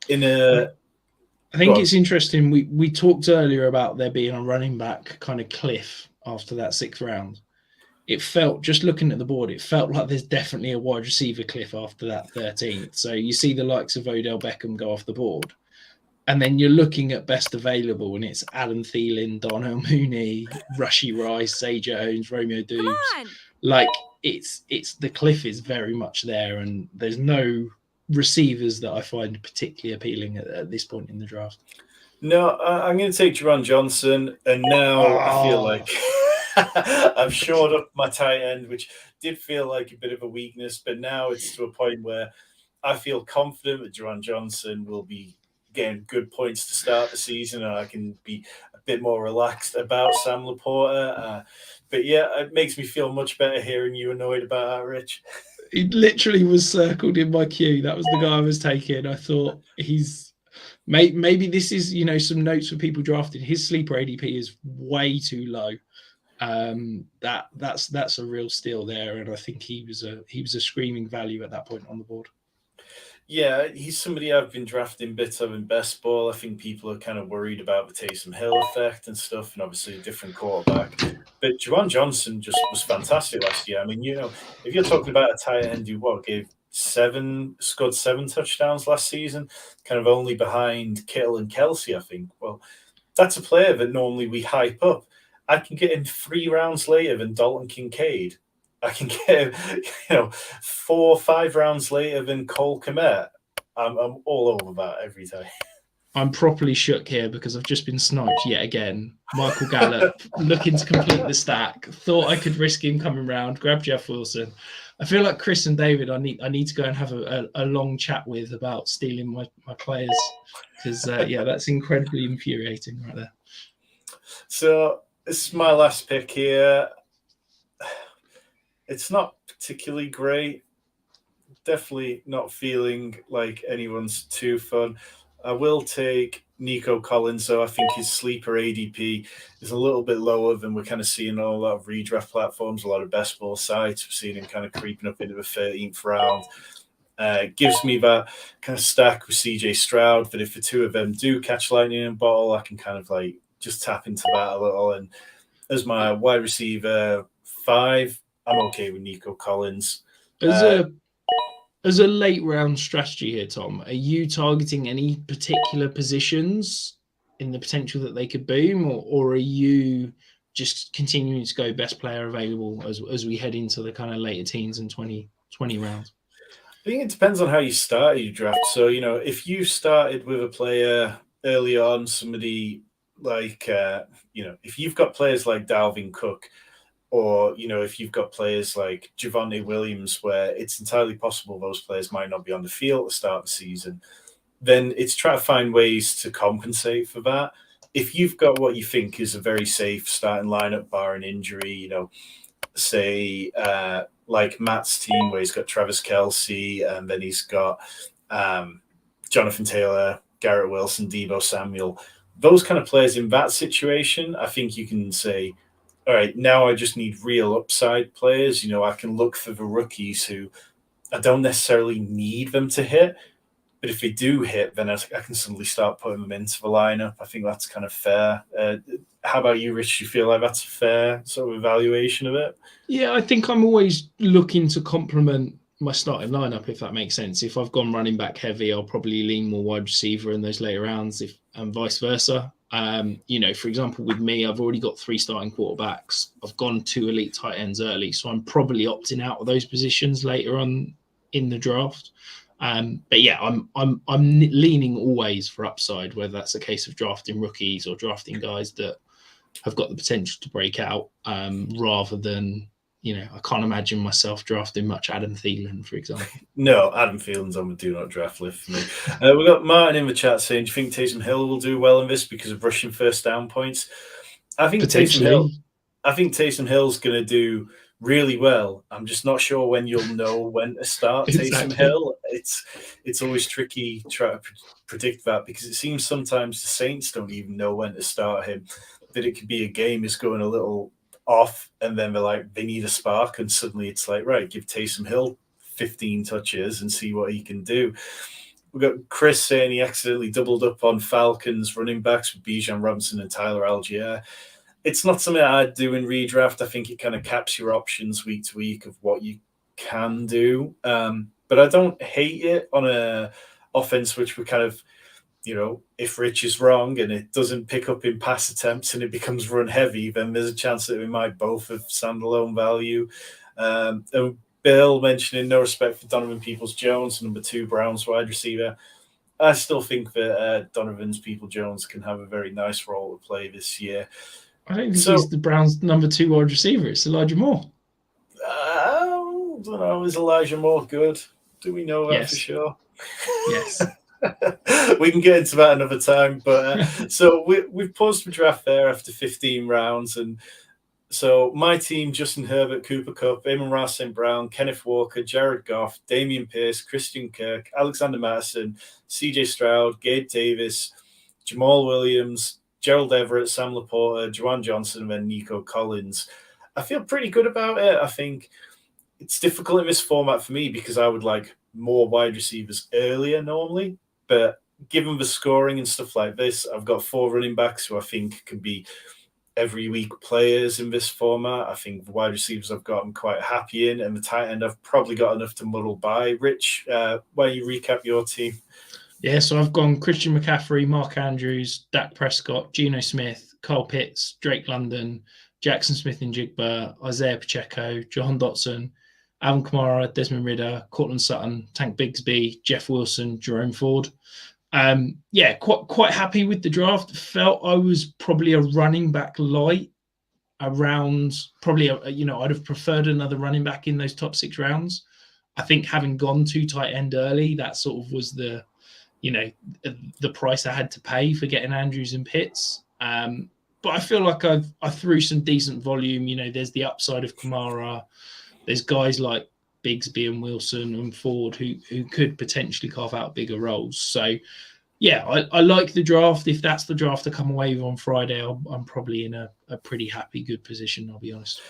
I think it's interesting. We talked earlier about there being a running back kind of cliff after that 6th round. It felt, just looking at the board, it felt like there's definitely a wide receiver cliff after that 13th. So you see the likes of Odell Beckham go off the board. And then you're looking at best available, and it's Adam Thielen, Darnell Mooney, Rashee Rice, Zay Jones, Romeo Doubs. Like, it's the cliff is very much there, and there's no receivers that I find particularly appealing at this point in the draft. No, I'm going to take Juwan Johnson, and now I feel like I've shored up my tight end, which did feel like a bit of a weakness, but now it's to a point where I feel confident that Juwan Johnson will be getting good points to start the season, and I can be a bit more relaxed about Sam Laporta. But yeah, it makes me feel much better hearing you annoyed about that, Rich. He literally was circled in my queue. That was the guy I was taking. I thought maybe this is, some notes for people drafting. His sleeper ADP is way too low. That's a real steal there, and I think he was a screaming value at that point on the board. Yeah, he's somebody I've been drafting bits of in best ball. I think people are kind of worried about the Taysom Hill effect and stuff, and obviously a different quarterback. But Juwan Johnson just was fantastic last year. I mean, if you're talking about a tight end who scored 7 touchdowns last season, kind of only behind Kittle and Kelsey, I think. Well, that's a player that normally we hype up. I can get him 3 rounds later than Dalton Kincaid. I can get him, 4 or 5 rounds later than Cole Kmet. I'm all over that every time. I'm properly shook here because I've just been sniped yet again. Michael Gallup looking to complete the stack. Thought I could risk him coming round. Grab Jeff Wilson. I feel like Chris and David, I need to go and have a long chat with about stealing my players because that's incredibly infuriating right there. So this is my last pick here. It's not particularly great. Definitely not feeling like anyone's too fun. I will take Nico Collins, so I think his sleeper ADP is a little bit lower than we're kind of seeing on a lot of redraft platforms, a lot of best ball sites. We're seeing him kind of creeping up into the 13th round. Gives me that kind of stack with CJ Stroud, that if the two of them do catch lightning in a bottle, I can kind of like just tap into that a little. And as my wide receiver 5, I'm okay with Nico Collins. As a late round strategy here, Tom, are you targeting any particular positions in the potential that they could boom, or are you just continuing to go best player available as we head into the kind of later teens and 2020 rounds? I think it depends on how you started your draft. So, if you started with a player early on, somebody like, if you've got players like Dalvin Cook, or, if you've got players like Javonte Williams, where it's entirely possible those players might not be on the field at the start of the season, then it's trying to find ways to compensate for that. If you've got what you think is a very safe starting lineup, barring injury, say like Matt's team where he's got Travis Kelce and then he's got Jonathan Taylor, Garrett Wilson, Deebo Samuel, those kind of players in that situation, I think you can say, all right, now I just need real upside players. I can look for the rookies who I don't necessarily need them to hit, but if they do hit, then I can suddenly start putting them into the lineup. I think that's kind of fair. How about you, Rich? You feel like that's a fair sort of evaluation of it? Yeah, I think I'm always looking to complement my starting lineup, if that makes sense. If I've gone running back heavy, I'll probably lean more wide receiver in those later rounds, and vice versa. For example, with me, I've already got 3 starting quarterbacks. I've gone 2 elite tight ends early, so I'm probably opting out of those positions later on in the draft. But yeah, I'm leaning always for upside, whether that's a case of drafting rookies or drafting guys that have got the potential to break out, rather than, I can't imagine myself drafting much Adam Thielen, for example. No, Adam Thielen's on the do not draft list for me. We've got Martin in the chat saying, do you think Taysom Hill will do well in this because of rushing first down points? I think Taysom Hill's going to do really well. I'm just not sure when you'll know when to start Taysom Hill. It's always tricky trying to predict that because it seems sometimes the Saints don't even know when to start him. That it could be a game is going a little off and then they're like, they need a spark, and suddenly it's like, right, give Taysom Hill 15 touches and see what he can do. We've got Chris saying he accidentally doubled up on Falcons running backs with Bijan Robinson and Tyler Algier. It's not something I'd do in redraft. I think it kind of caps your options week to week of what you can do. But I don't hate it on a offense which we kind of, if Rich is wrong and it doesn't pick up in pass attempts and it becomes run heavy, then there's a chance that we might both have standalone value. Bill mentioning no respect for Donovan Peoples-Jones, number 2 Browns wide receiver. I still think that Donovan's Peoples-Jones can have a very nice role to play this year. I don't think he's the Browns' number 2 wide receiver. It's Elijah Moore. I don't know. Is Elijah Moore good? Do we know that for sure? Yes. We can get into that another time. But so we've paused the draft there after 15 rounds. And so my team, Justin Herbert, Cooper Kupp, Amon-Ra St. Brown, Kenneth Walker, Jared Goff, Damian Pierce, Christian Kirk, Alexander Mattison, CJ Stroud, Gabe Davis, Jamal Williams, Gerald Everett, Sam Laporta, Juwan Johnson, and then Nico Collins. I feel pretty good about it. I think it's difficult in this format for me because I would like more wide receivers earlier normally. But given the scoring and stuff like this, I've got 4 running backs who I think can be every week players in this format. I think the wide receivers I've got I'm quite happy in, and the tight end I've probably got enough to muddle by. Rich, why don't you recap your team? Yeah, so I've gone Christian McCaffrey, Mark Andrews, Dak Prescott, Geno Smith, Kyle Pitts, Drake London, Jackson Smith-Njigba, Isaiah Pacheco, Jahan Dotson, Alvin Kamara, Desmond Ridder, Cortland Sutton, Tank Bigsby, Jeff Wilson, Jerome Ford. Quite happy with the draft. Felt I was probably a running back light around, probably, I'd have preferred another running back in those top 6 rounds. I think having gone 2 tight end early, that sort of was the price I had to pay for getting Andrews and Pitts. But I feel like I threw some decent volume. There's the upside of Kamara. There's guys like Bigsby and Wilson and Ford who could potentially carve out bigger roles. So, yeah, I like the draft. If that's the draft to come away with on Friday, I'm probably in a pretty happy, good position, I'll be honest.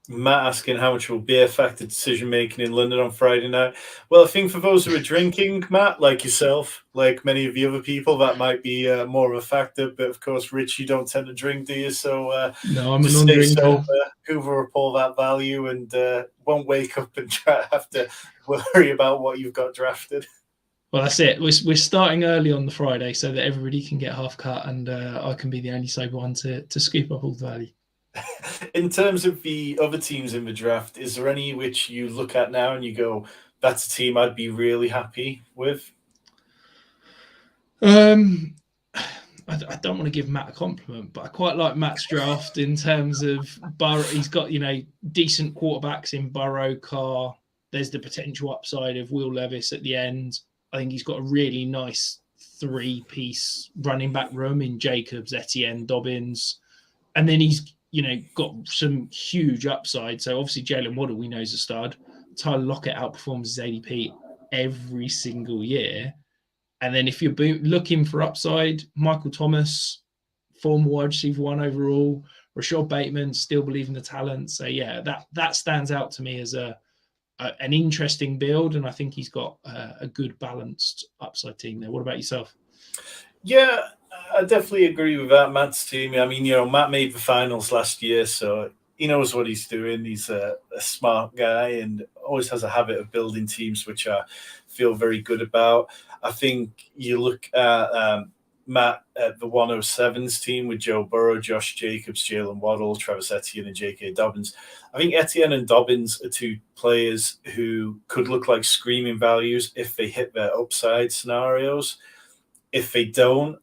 Matt asking how much will beer factor decision-making in London on Friday night. Well, I think for those who are drinking, Matt, like yourself, like many of the other people, that might be more of a factor. But, of course, Rich, you don't tend to drink, do you? So no, I'm a non-drinker. Hoover up all that value and won't wake up and have to worry about what you've got drafted. Well, that's it. We're starting early on the Friday so that everybody can get half cut, and I can be the only sober one to scoop up all the value. In terms of the other teams in the draft, is there any which you look at now and you go, that's a team I'd be really happy with? I don't want to give Matt a compliment, but I quite like Matt's draft in terms of Burrow. He's got decent quarterbacks in Burrow, Carr. There's the potential upside of Will Levis at the end. I think he's got a really nice three-piece running back room in Jacobs, Etienne, Dobbins, and then he's got some huge upside. So obviously Jalen Waddle we know is a stud. Tyler Lockett outperforms his ADP every single year. And then if you're looking for upside, Michael Thomas, former wide receiver 1 overall, Rashad Bateman, still believe in the talent. So yeah, that stands out to me as an interesting build, and I think he's got a good balanced upside team there. What about yourself? Yeah, I definitely agree with that. Matt's team. I mean, Matt made the finals last year, so he knows what he's doing. He's a smart guy and always has a habit of building teams, which I feel very good about. I think you look at Matt at the 107s team with Joe Burrow, Josh Jacobs, Jalen Waddle, Travis Etienne, and J.K. Dobbins. I think Etienne and Dobbins are two players who could look like screaming values if they hit their upside scenarios. If they don't,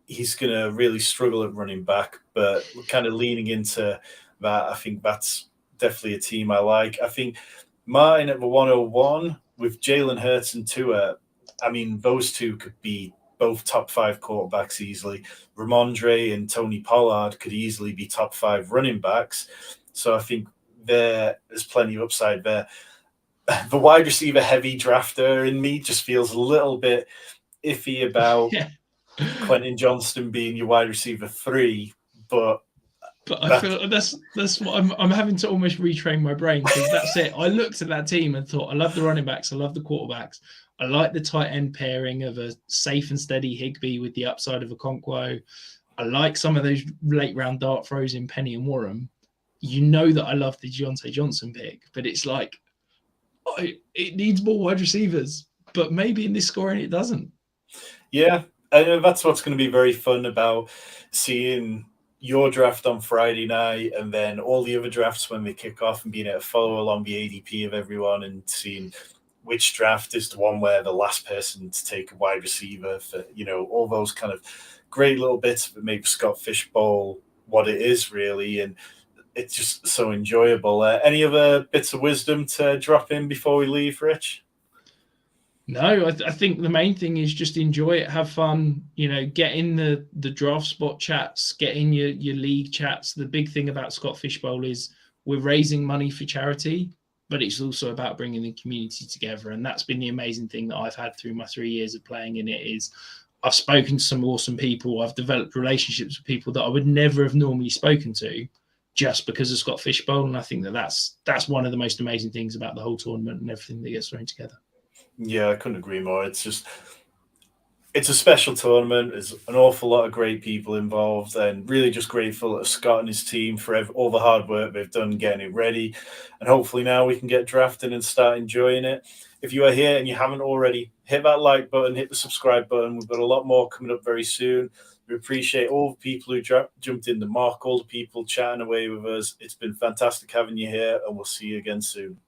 he's going to really struggle at running back. But kind of leaning into that, I think that's definitely a team I like. I think Martin at the 101 with Jalen Hurts and Tua, I mean, those two could be both top 5 quarterbacks easily. Ramondre and Tony Pollard could easily be top 5 running backs. So I think there's plenty of upside there. The wide receiver heavy drafter in me just feels a little bit iffy about Quentin Johnston being your wide receiver 3, but I feel that's what I'm having to almost retrain my brain, because that's it. I looked at that team and thought, I love the running backs, I love the quarterbacks, I like the tight end pairing of a safe and steady Higbee with the upside of a Okonkwo. I like some of those late round dart throws in Penny and Warren. You know that I love the Deontay Johnson pick, but it's like it needs more wide receivers, but maybe in this scoring it doesn't. Yeah, that's what's going to be very fun about seeing your draft on Friday night and then all the other drafts when they kick off, and being able to follow along the ADP of everyone and seeing which draft is the one where the last person to take a wide receiver for, all those kind of great little bits that make Scott Fishbowl what it is really. And it's just so enjoyable. Any other bits of wisdom to drop in before we leave, Rich? No, I think the main thing is just enjoy it, have fun, get in the draft spot chats, get in your league chats. The big thing about Scott Fishbowl is we're raising money for charity, but it's also about bringing the community together. And that's been the amazing thing that I've had through my 3 years of playing in it is I've spoken to some awesome people. I've developed relationships with people that I would never have normally spoken to just because of Scott Fishbowl. And I think that's one of the most amazing things about the whole tournament and everything that gets thrown together. Yeah, I couldn't agree more. It's a special tournament. There's an awful lot of great people involved, and really just grateful to Scott and his team for all the hard work they've done getting it ready. And hopefully now we can get drafted and start enjoying it. If you are here and you haven't already, hit that like button, hit the subscribe button. We've got a lot more coming up very soon. We appreciate all the people who jumped in, the Mark, all the people chatting away with us. It's been fantastic having you here, and we'll see you again soon.